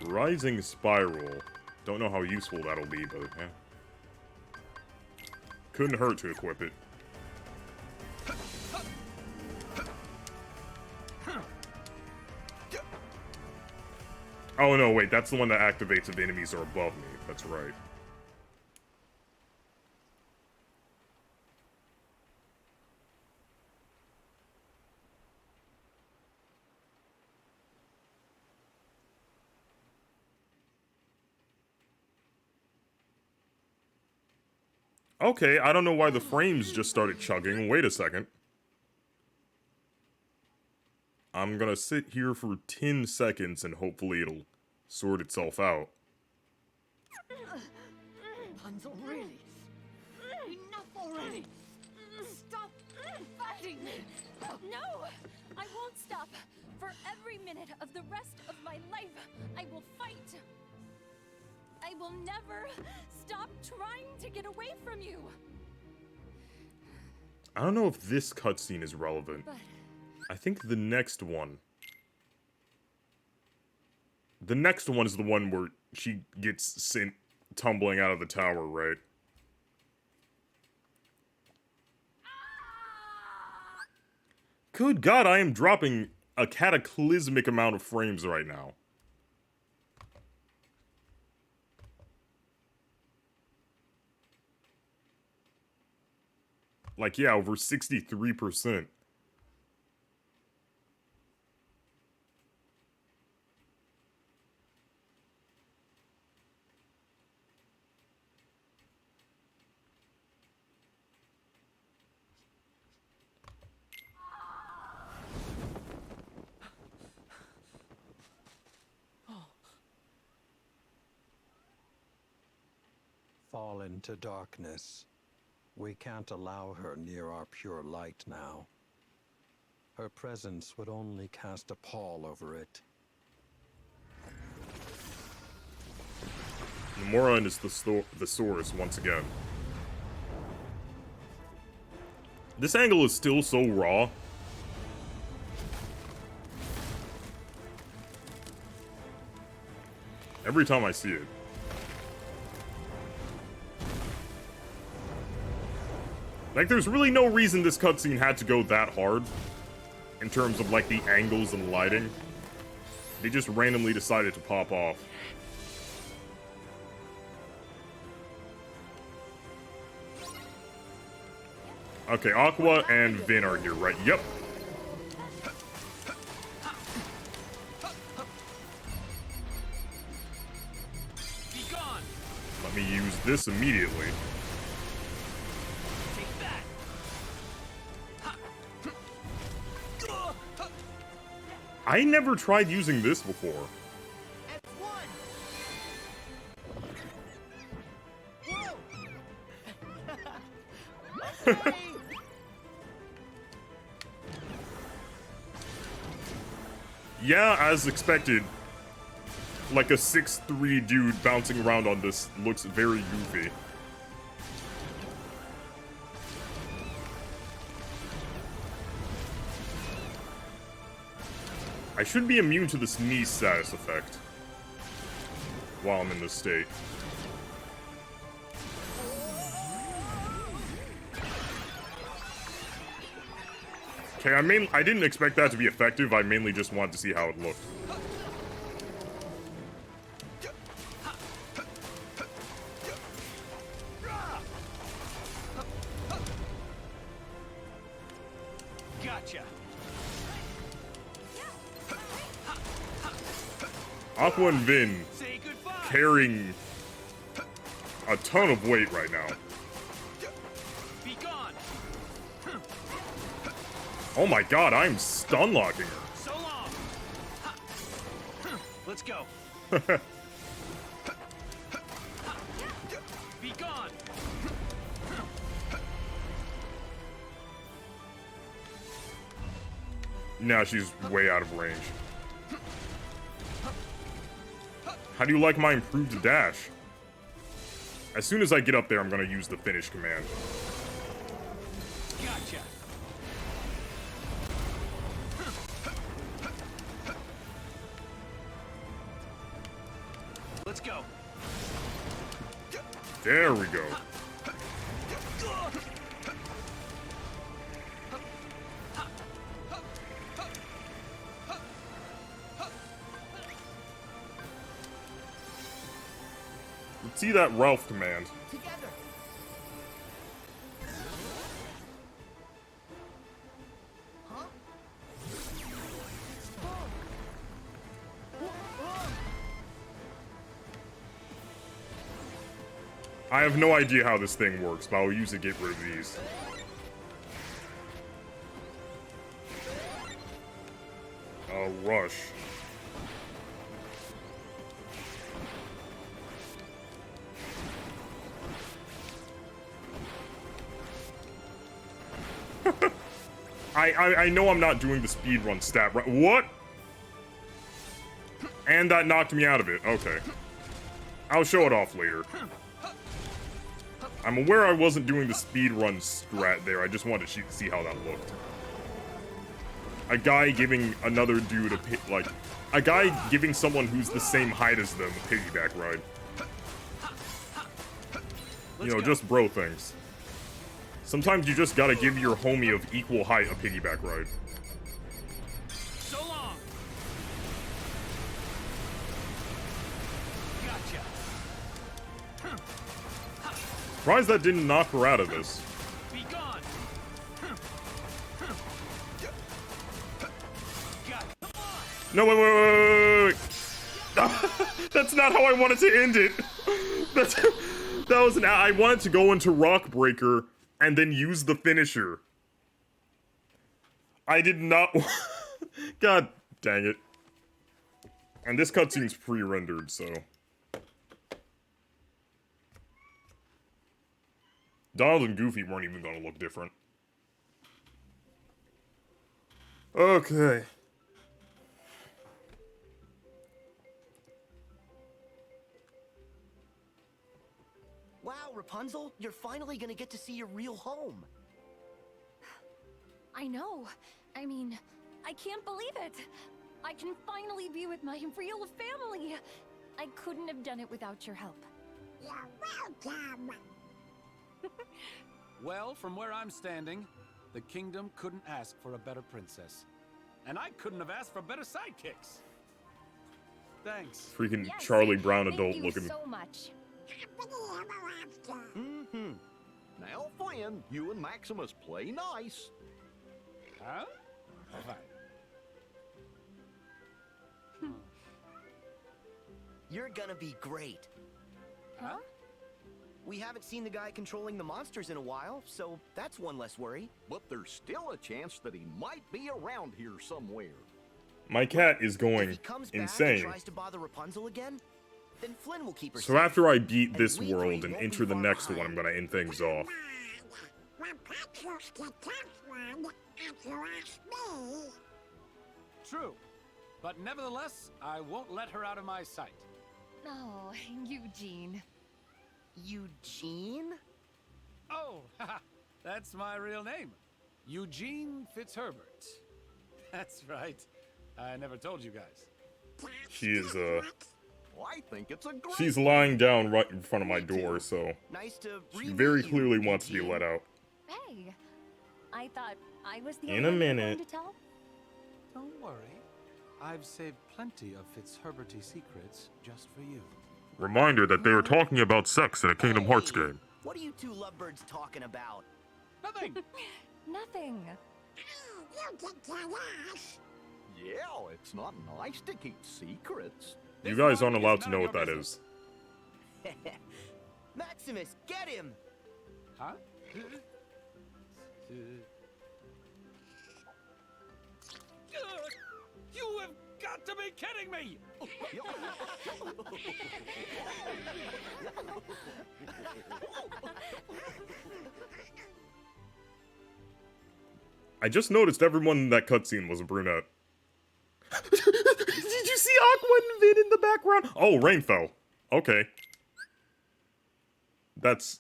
Rising Spiral. Don't know how useful that'll be, but yeah. Couldn't hurt to equip it. Oh no, wait, that's the one that activates if the enemies are above me. That's right. Okay, I don't know why the frames just started chugging. Wait a second. I'm gonna sit here for 10 seconds and hopefully it'll sort itself out. Rapunzel, really? Enough already! Stop fighting me! No! I won't stop. For every minute of the rest of my life, I will fight. I will never stop trying to get away from you. I don't know if this cutscene is relevant. But I think the next one. The next one is the one where she gets sent tumbling out of the tower, right? Good God, I am dropping a cataclysmic amount of frames right now. Like, yeah, over 63%. Fall into darkness. We can't allow her near our pure light now. Her presence would only cast a pall over it. Nomura is the source once again. This angle is still so raw. Every time I see it. Like, there's really no reason this cutscene had to go that hard. In terms of, like, the angles and lighting. They just randomly decided to pop off. Okay, Aqua and Vin are here, right? Yep. Be gone. Let me use this immediately. Take that. I never tried using this before. F1. Whoa. Yeah, as expected. Like a 6'3" dude bouncing around on this looks very goofy. I should be immune to the sneeze status effect while I'm in this state. Okay, I didn't expect that to be effective. I mainly just wanted to see how it looked. Gotcha. Aqua and Vin Say goodbye. carrying a ton of weight right now. Be gone. Oh my god, I'm stun locking her. So long. Let's go. Be gone. Now she's way out of range. How do you like my improved dash? As soon as I get up there, I'm gonna use the finish command. Gotcha. Let's go. There we go. Let's see that Ralph command. Together. Huh? I have no idea how this thing works, but I'll use it to get rid of these. Rush. I know I'm not doing the speedrun stat right. What? And that knocked me out of it. Okay. I'll show it off later. I'm aware I wasn't doing the speedrun strat there. I just wanted to see how that looked. A guy giving another dude a guy giving someone who's the same height as them a piggyback ride. You know, just bro things. Sometimes you just gotta give your homie of equal height a piggyback ride. So long. Gotcha. Surprised that didn't knock her out of this. Be gone. No, wait. That's not how I wanted to end it. That was I wanted to go into Rock Breaker and then use the finisher. I did not. God dang it. And this cutscene's pre-rendered, so. Donald and Goofy weren't even gonna look different. Okay. Wow, Rapunzel, you're finally gonna get to see your real home. I know. I mean, I can't believe it. I can finally be with my real family. I couldn't have done it without your help. You're welcome. Well, from where I'm standing, the kingdom couldn't ask for a better princess. And I couldn't have asked for better sidekicks. Thanks. Freaking Yes, Charlie Brown thank adult you looking. so much. Happily ever after. Mm-hmm. Now, Flynn, you and Maximus play nice. Huh? Fine. You're gonna be great. Huh? We haven't seen the guy controlling the monsters in a while, so that's one less worry. But there's still a chance that he might be around here somewhere. My cat is If going he comes back and insane. tries to bother Rapunzel again, then Flynn will keep her So safe. after I beat And this we world three and won't enter be the far next behind. one, I'm gonna end things off. Rapunzel's the tough one, if you ask me. True. But nevertheless, I won't let her out of my sight. Oh, Eugene. Eugene? Oh, that's my real name. Eugene Fitzherbert. That's right. I never told you guys. She is, Well, I think it's a great. she's lying down right in front of my Me too. door, so Nice to she re-meet very you, clearly wants to be Eugene. let out. Hey, I thought I was the In only a one you were minute. going to tell. Don't worry. I've saved plenty of Fitzherberty secrets just for you. Reminder that they are talking about sex in a Kingdom Hearts Hey, game. What are you two lovebirds talking about? Nothing! Nothing. You can tell us. Yeah, it's not nice to keep secrets. You This guys one aren't is allowed to none know of what your that business. is. Maximus, get him! Huh? You have got to be kidding me! I just noticed everyone in that cutscene was a brunette. Did you see Aqua and Vin in the background? Oh, rain fell. Okay. That's...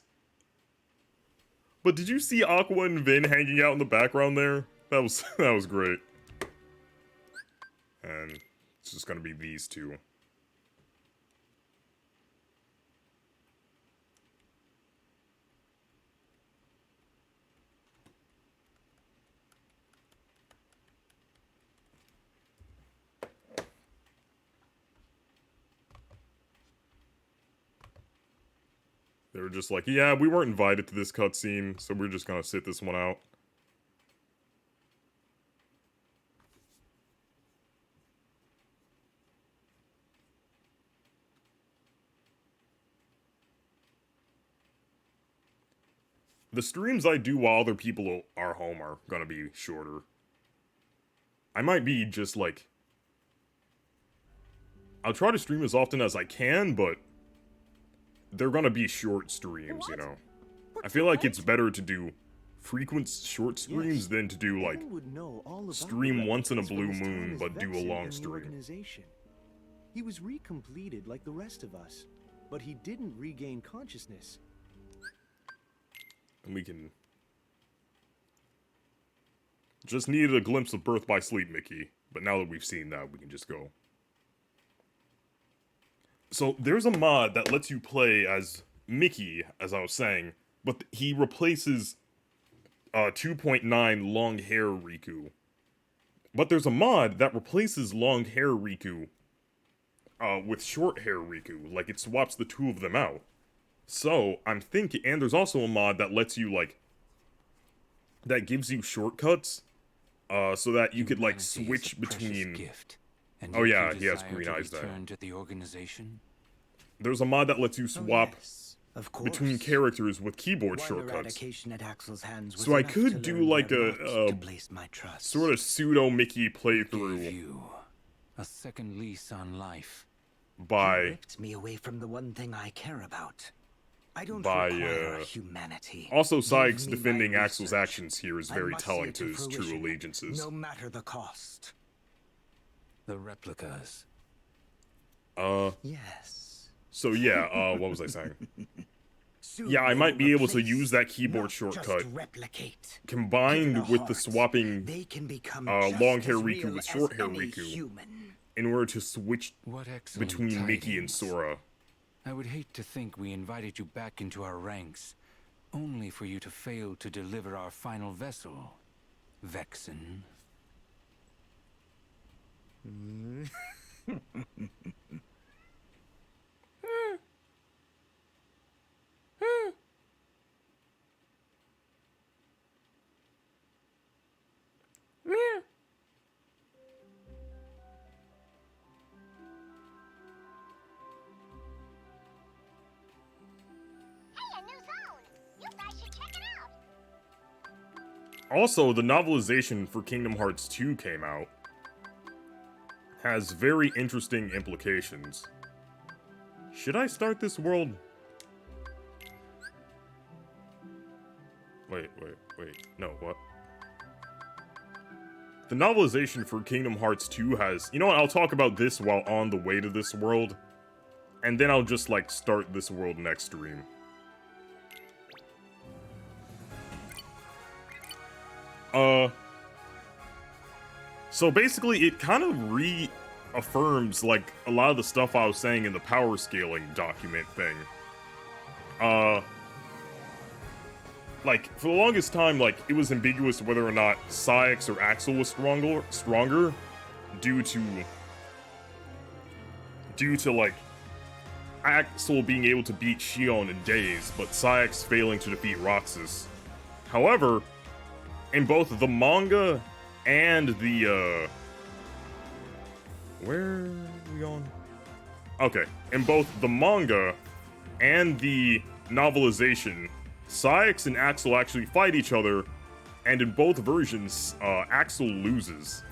But did you see Aqua and Vin hanging out in the background there? That was great. And it's just gonna be these two. They were just like, yeah, we weren't invited to this cutscene, so we're just gonna sit this one out. The streams I do while other people are home are gonna be shorter. I might be just like... I'll try to stream as often as I can, but... they're gonna be short streams, you know? I feel like it's better to do frequent short streams than to do, like, stream once in a blue moon, but do a long stream. He was recompleted like the rest of us, but he didn't regain consciousness. And we can... just needed a glimpse of Birth by Sleep, Mickey. But now that we've seen that, we can just go. So, there's a mod that lets you play as Mickey, as I was saying, but he replaces 2.9 long hair Riku. But there's a mod that replaces long hair Riku with short hair Riku. Like, it swaps the two of them out. So, I'm thinking, and there's also a mod that lets you, like, that gives you shortcuts, so that you could, like, switch between... gift. And oh yeah, he has green eyes there. To the organization? There's a mod that lets you swap between characters with keyboard shortcuts. So I could do, like, a sort of pseudo-Mickey playthrough. A second lease on life. By... ripped me away from the one thing I care about. I don't by, require humanity. Also, Sykes defending Axel's actions here is very telling to his true allegiances. No matter the cost. The replicas. Yes. So yeah, what was I saying? Yeah, I might be able to use that keyboard shortcut combined with the swapping long hair Riku with short hair Riku in order to switch between Mickey and Sora. I would hate to think we invited you back into our ranks, only for you to fail to deliver our final vessel, Vexen. Also, the novelization for Kingdom Hearts 2 came out. Has very interesting implications. Should I start this world? Wait. No, what? The novelization for Kingdom Hearts 2 has... You know what, I'll talk about this while on the way to this world. And then I'll just, like, start this world next stream. So basically, it kind of reaffirms, like, a lot of the stuff I was saying in the power scaling document thing. Like, for the longest time, like, it was ambiguous whether or not Sykes or Axel was stronger due to, like, Axel being able to beat Shion in days, but Sykes failing to defeat Roxas. However, in both the manga and the, where are we going? Okay, in both the manga and the novelization, Sykes and Axel actually fight each other, and in both versions, Axel loses.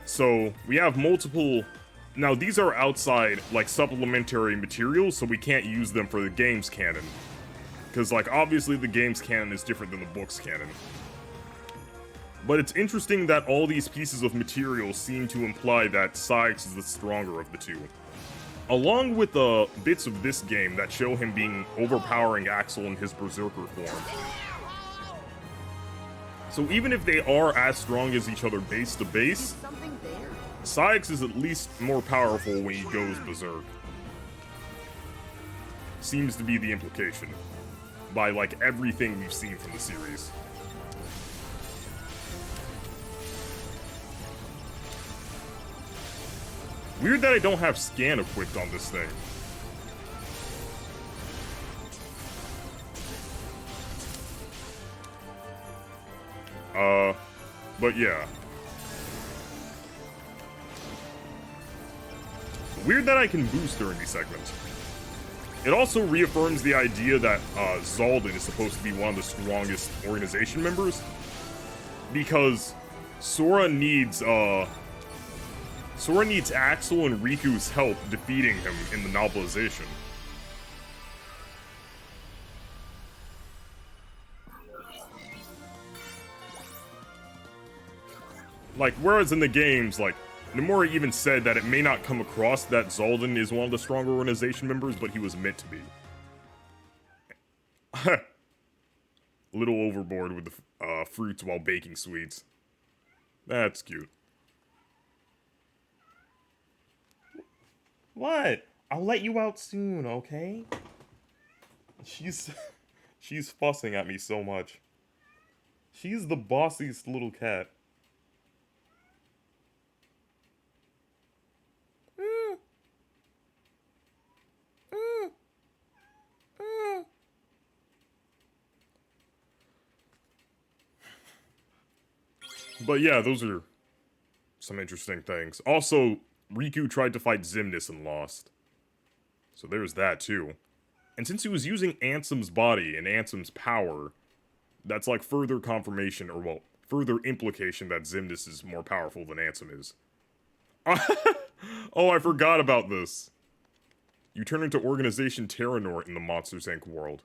So, we have multiple... Now, these are outside, like, supplementary materials, so we can't use them for the game's canon. Because, like, obviously the game's canon is different than the book's canon. But it's interesting that all these pieces of material seem to imply that Sykes is the stronger of the two. Along with the bits of this game that show him being overpowering Axel in his Berserker form. So even if they are as strong as each other base to base, Sykes is at least more powerful when he goes Berserk. Seems to be the implication. By, like, everything we've seen from the series. Weird that I don't have scan equipped on this thing. But yeah. Weird that I can boost during these segments. It also reaffirms the idea that Zaldin is supposed to be one of the strongest organization members. Because Sora needs Axel and Riku's help defeating him in the novelization. Like, whereas in the games, like, Nomura even said that it may not come across that Zaldin is one of the stronger organization members, but he was meant to be. A little overboard with the fruits while baking sweets. That's cute. What? I'll let you out soon, okay? She's fussing at me so much. She's the bossiest little cat. But yeah, those are some interesting things. Also, Riku tried to fight Xemnas and lost. So there's that too. And since he was using Ansem's body and Ansem's power, that's like further confirmation, or well, further implication that Xemnas is more powerful than Ansem is. Oh, I forgot about this. You turn into Organization Terra in the Monsters, Inc. world.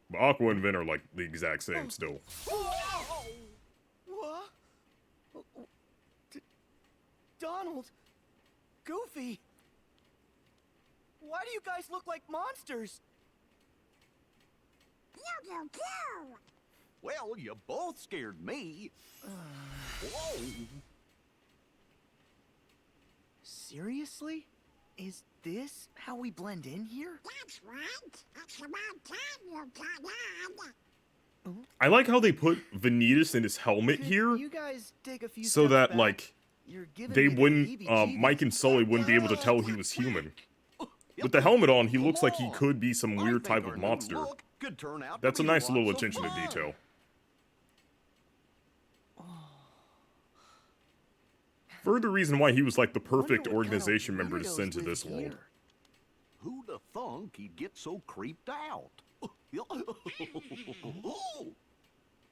But Aqua and Vin are like the exact same still. Donald! Goofy! Why do you guys look like monsters? Well, you both scared me. Whoa! Seriously? Is this how we blend in here? That's right. It's about time you got on. I like how they put Vanitas in his helmet Could here, you guys take a few so steps that, back? like, You're giving they me the wouldn't, heebie-jeebies. Mike and Sully wouldn't be able to tell he was human. With the helmet on, he looks like he could be some I weird think type our of new monster. look could turn out to That's a be nice little lots of attention to fun. detail. Further reason why he was like the perfect Wonder what kind of organization member to weirdos send to live this world. here. Who'd have thunk he'd get so creeped out?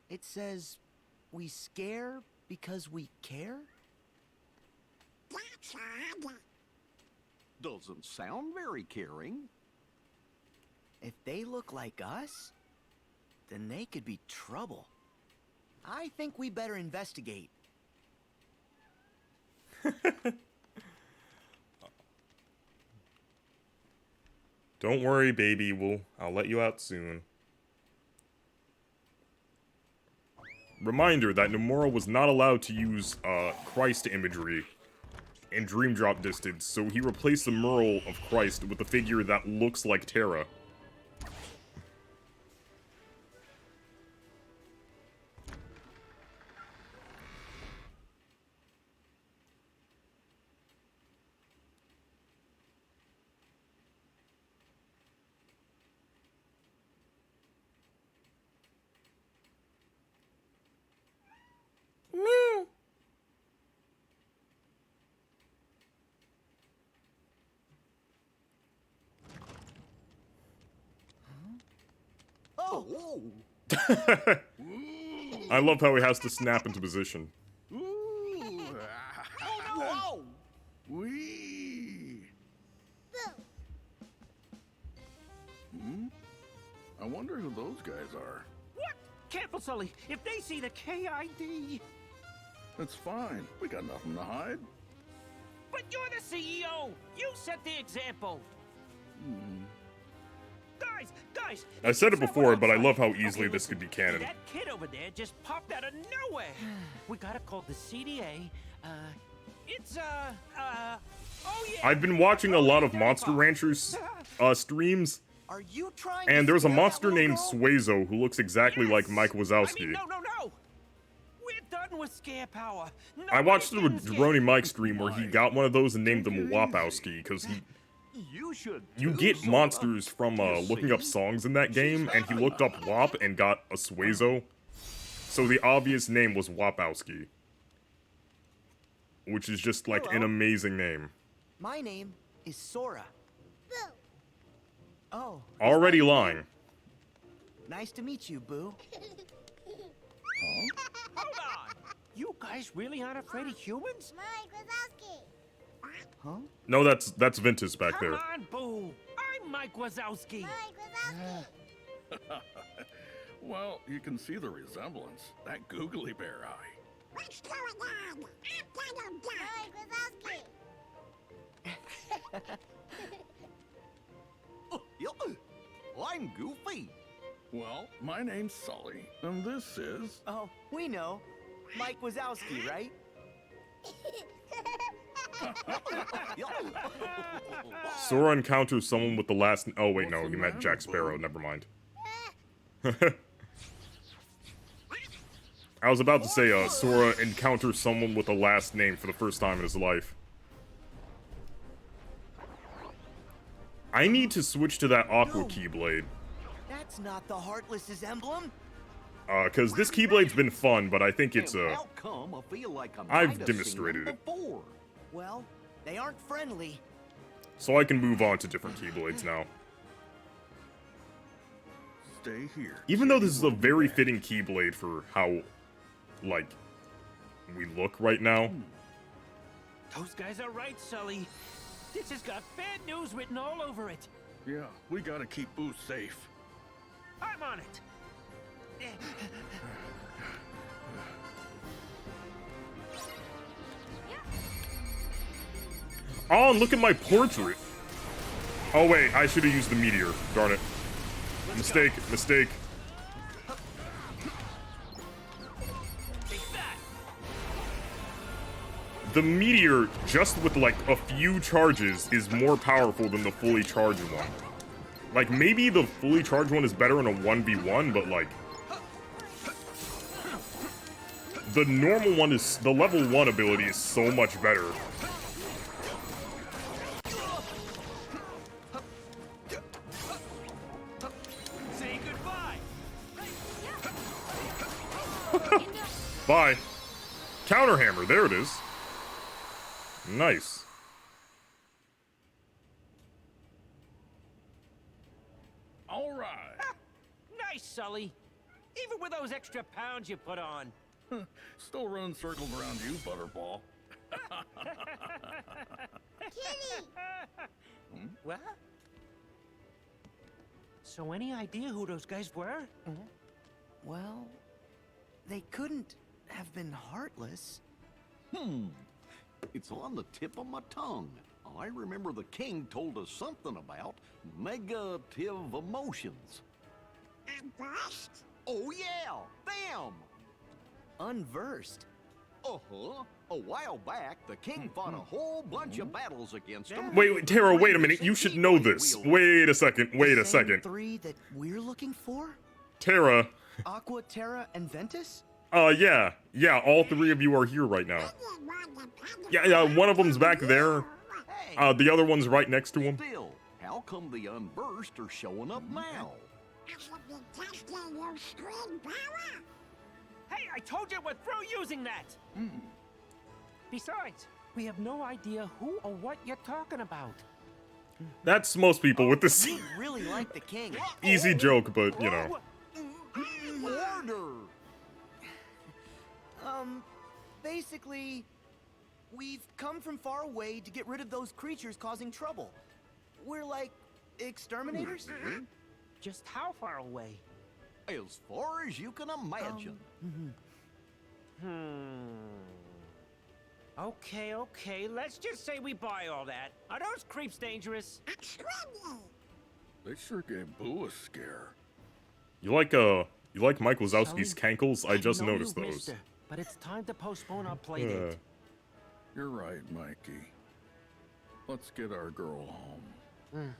It says, we scare because we care? That's odd. Doesn't sound very caring. If they look like us, then they could be trouble. I think we better investigate. Don't worry, baby. I'll let you out soon. Reminder that Nomura was not allowed to use Christ imagery in Dream Drop Distance, so he replaced the mural of Christ with a figure that looks like Terra. Oh! I love how he has to snap into position. Whoa! Wee! I wonder who those guys are. What? Careful, Sully. If they see the KID. That's fine. We got nothing to hide. But you're the CEO. You set the example. Guys! I said it it's before, someone but I outside. love how easily Okay, this listen. could be canon. That kid over there just popped out of nowhere. We gotta call the CDA. It's oh yeah. I've been watching a lot of Monster Ranchers streams, Are you trying and to there's a scare that monster little named girl? Suezo who looks exactly like Mike Wazowski. I mean, no. We're done with scare power. I watched the Nobody's getting Droney scared. Mike stream where he got one of those and named them Wapowski, because You should. you too, get Sora. monsters from You looking up see? songs in that game, and he looked up Wap and got a Suezo. So the obvious name was Wapowski. Which is just like an Hello. amazing name. My name is Sora. Boo! Oh. is Already that you? lying. Nice to meet you, Boo. Hold on! You guys really aren't afraid of humans? Mike Wazowski! Huh? No, that's Ventus back Come there. on, Boo! I'm Mike Wazowski! Mike Wazowski! Well, you can see the resemblance. That googly bear eye. What's going on? I'm gonna die! Mike Wazowski! I'm Goofy. Well, my name's Sully, and this is... Oh, we know. Mike Wazowski, right? Sora encounters someone with the last... Oh, wait, no, he meant Jack Sparrow. Never mind. I was about to say, Sora encounters someone with a last name for the first time in his life. I need to switch to that Aqua Keyblade. That's not the Heartless's emblem. Cause this Keyblade's been fun, but I think it's, How come I feel like I might I've have seen demonstrated them it. before? Well, they aren't friendly. So I can move on to different Keyblades now. Stay here. Even though this is a very fitting Keyblade for how, like, we look right now. Those guys are right, Sully. This has got bad news written all over it. Yeah, we gotta keep Boo safe. I'm on it. Oh, look at my portrait! Oh wait, I should have used the meteor. Darn it. Mistake, mistake. The meteor, just with like a few charges, is more powerful than the fully charged one. Like, maybe the fully charged one is better in a 1v1, but like... The normal one is... The level 1 ability is so much better. Say goodbye. Bye. Counter hammer, there it is. Nice. All right. Nice, Sully. Even with those extra pounds you put on. Still running circles around you, Butterball. Kitty! What? So any idea who those guys were? Well, they couldn't have been heartless. It's on the tip of my tongue. I remember the king told us something about negative emotions. Unversed? Oh yeah, them! Unversed. Uh-huh. A while back, the king fought a whole bunch of battles against them. Wait, Terra, wait a minute. You should know this. Wait a second. Wait a The same second. three that we're looking for? Terra. Aqua, Terra, and Ventus? Yeah. Yeah, all three of you are here right now. Yeah, one of them's back there. The other one's right next to him. Still, how come the unversed are showing up now? Hey, I told you we're through using that! Besides, we have no idea who or what you're talking about. That's most people with this We really like the king. easy joke, but, you know. Order! Basically, we've come from far away to get rid of those creatures causing trouble. We're like exterminators? Just how far away? As far as you can imagine. Okay, let's just say we buy all that. Are those creeps dangerous? They sure gave Boo a scare. You like Mike Wazowski's cankles? I just know noticed you've those. missed her, but it's time to postpone our play date. You're right, Mikey. Let's get our girl home.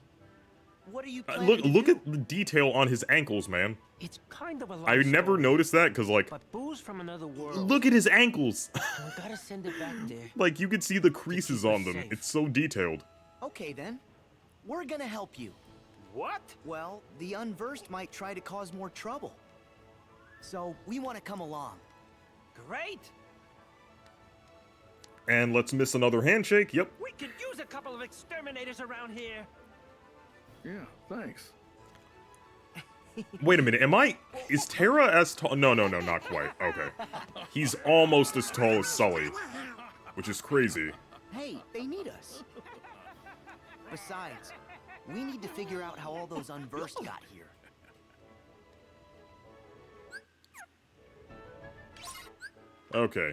What are you planning to Look do? at the detail on his ankles, man. It's kind of a I love never story, noticed that, because, like, but Boo's from another world. look at his ankles. We gotta send it back there. Like, you could see the creases keep her on them. safe. It's so detailed. Okay then. We're gonna help you. What? Well, the unversed might try to cause more trouble. So we want to come along. Great! And let's miss another handshake. Yep. We could use a couple of exterminators around here. Yeah, thanks. Wait a minute. Is Terra as tall? No, not quite. Okay. He's almost as tall as Sully, which is crazy. Hey, they need us. Besides, we need to figure out how all those unversed got here. Okay.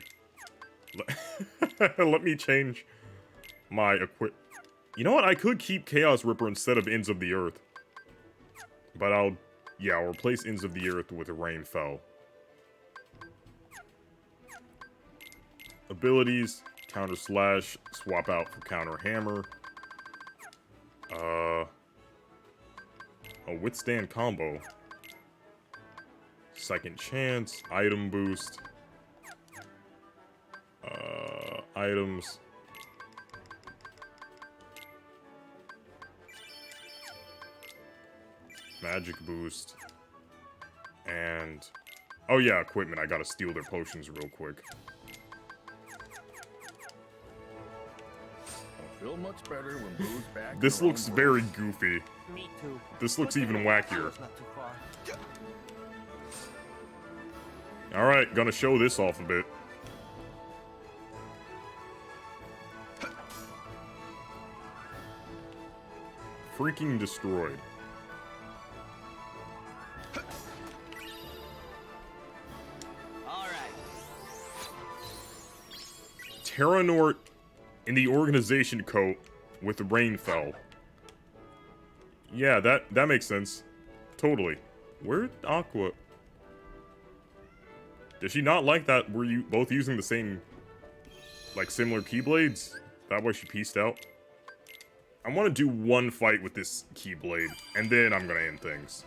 Let me change my You know what? I could keep Chaos Ripper instead of Ends of the Earth. But I'll replace Ends of the Earth with Rain Fell. Abilities, Counter Slash, swap out for Counter Hammer. A Withstand combo. Second Chance, Item Boost. Items. Magic Boost. And... oh yeah, equipment. I gotta steal their potions real quick. I'll feel much better when Boo's back. This in her looks own very world. goofy. Me too. This looks even wackier. Not too far. Alright, gonna show this off a bit. Freaking destroyed. All right. Terra Nort in the organization coat with Rainfell. Yeah, that makes sense. Totally. Where'd Aqua... Does she not like that we're both using the same, like, similar Keyblades? That why she pieced out? I want to do one fight with this Keyblade, and then I'm gonna end things.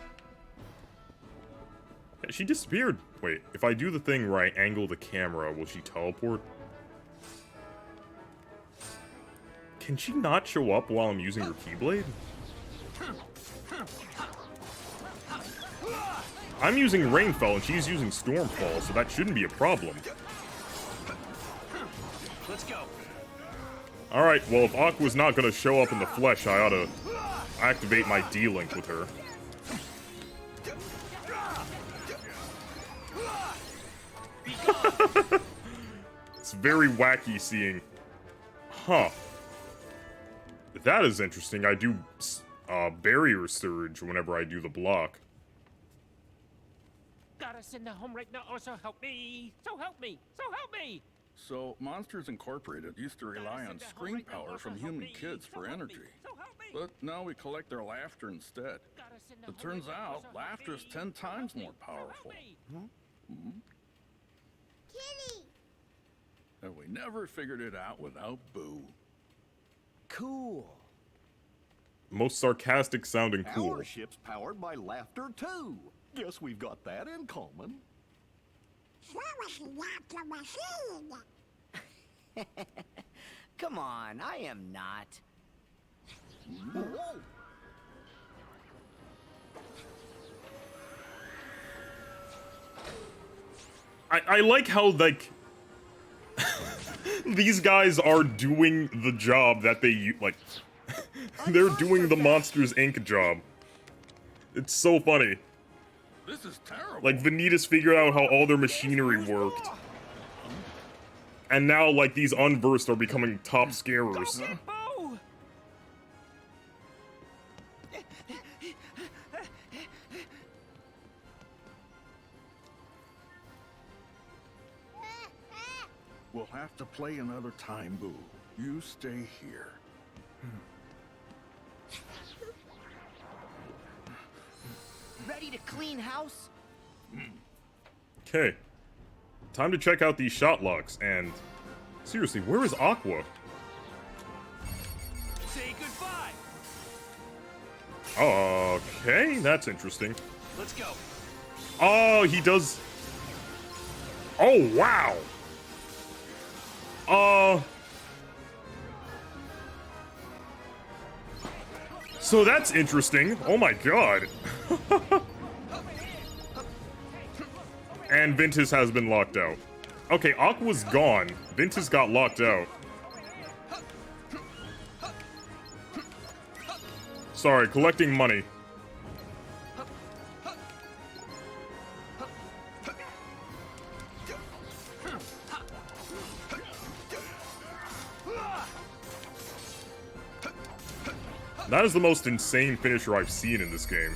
Yeah, she disappeared. Wait, if I do the thing where I angle the camera, will she teleport? Can she not show up while I'm using her Keyblade? I'm using Rainfell and she's using Stormfall, so that shouldn't be a problem. Let's go. Alright, well if Aqua's not gonna show up in the flesh, I ought to activate my D-Link with her. It's very wacky seeing... Huh. That is interesting. I do Barrier Surge whenever I do the block. Gotta send her home right now, or so help me! So help me! So help me! So, Monsters Incorporated used to rely on screen power from human kids for energy. But now we collect their laughter instead. It turns out, laughter is 10 times more powerful. Kitty! And we never figured it out without Boo. Cool. Most sarcastic sounding cool. Our ship's powered by laughter, too. Guess we've got that in common. Come on, I am not. I like how, like, these guys are doing the job that they, like, they're doing the Monsters, Inc. job. It's so funny. This is terrible. Like, Vanitas figured out how all their machinery worked. And now, like, these unversed are becoming top scarers. Boo! We'll have to play another time, Boo. You stay here. Ready to clean house? Okay. Time to check out these shot locks, and... seriously, where is Aqua? Say goodbye! Okay, that's interesting. Let's go. Oh, he does... oh, wow! So that's interesting. Oh my god. And Ventus has been locked out. Okay, Aqua's gone. Ventus got locked out. Sorry, collecting money. That is the most insane finisher I've seen in this game.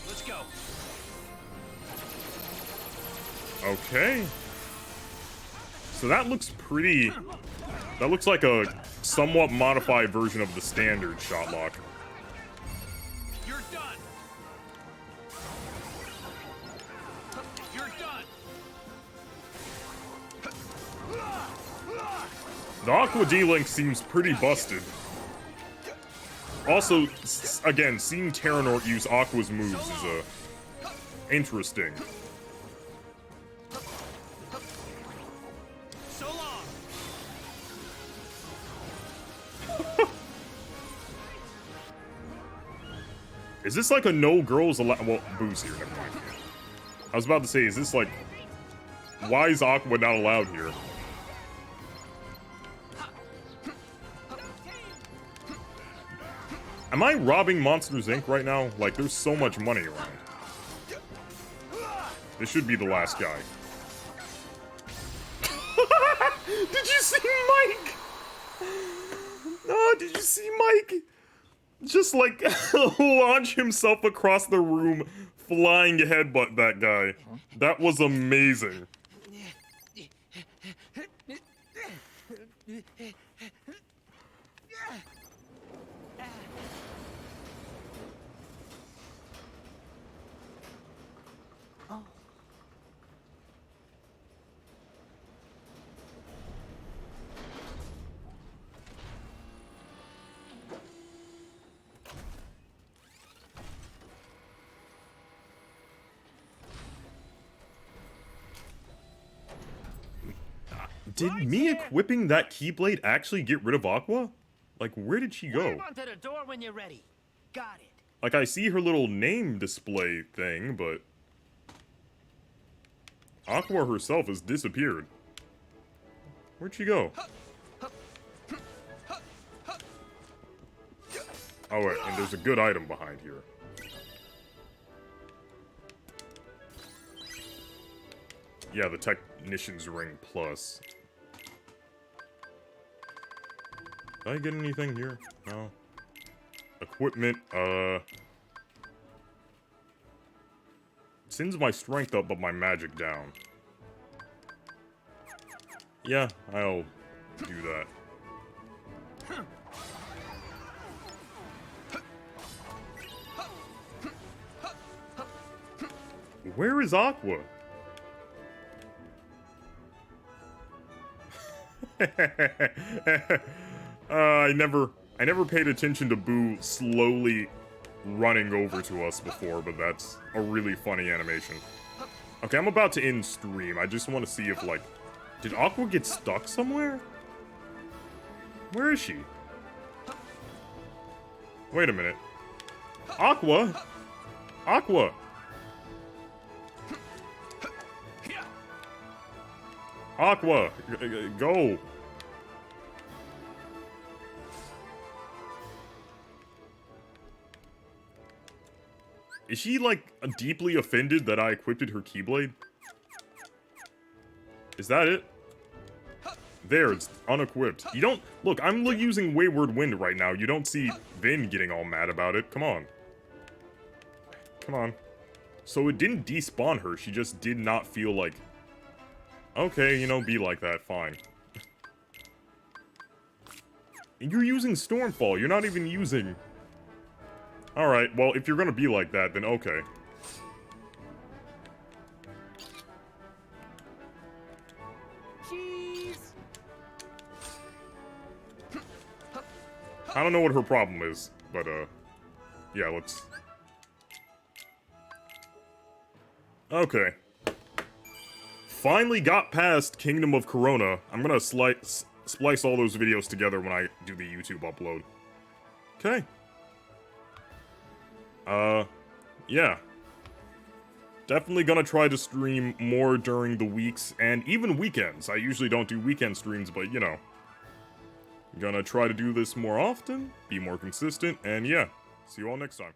Let's go. Okay. So that looks pretty... That looks like a somewhat modified version of the standard shot lock. You're done. You're done. The Aqua D-Link seems pretty busted. Also, again, seeing Terranort use Aqua's moves is, interesting. So long. Is this like a no girls allowed? Well, Boo's here, never mind. I was about to say, is this like... Why is Aqua not allowed here? Am I robbing Monsters Inc. right now? Like, there's so much money around. This should be the last guy. Did you see Mike? Oh, did you see Mike? Just, like, launch himself across the room, flying headbutt that guy. That was amazing. Did me equipping that Keyblade actually get rid of Aqua? Like, where did she go? Wave onto the door when you're ready. Got it. Like, I see her little name display thing, but... Aqua herself has disappeared. Where'd she go? Oh, wait, and there's a good item behind here. Yeah, the Technician's Ring Plus. Did I get anything here? No. Equipment, sends my strength up, but my magic down. Yeah, I'll do that. Where is Aqua? I never paid attention to Boo slowly running over to us before, but that's a really funny animation. Okay, I'm about to end stream. I just want to see if, like, did Aqua get stuck somewhere? Where is she? Wait a minute. Aqua? Aqua! Aqua! Go! Is she, like, deeply offended that I equipped her Keyblade? Is that it? There, it's unequipped. You don't... Look, I'm using Wayward Wind right now. You don't see Vin getting all mad about it. Come on. Come on. So it didn't despawn her. She just did not feel like... Okay, you know, be like that. Fine. You're using Stormfall. You're not even using... Alright, well, if you're gonna be like that, then okay. Cheese. I don't know what her problem is, but, yeah, let's... Okay. Finally got past Kingdom of Corona. I'm gonna splice all those videos together when I do the YouTube upload. Okay. Yeah. Definitely gonna try to stream more during the weeks and even weekends. I usually don't do weekend streams, but you know. Gonna try to do this more often, be more consistent, and yeah. See you all next time.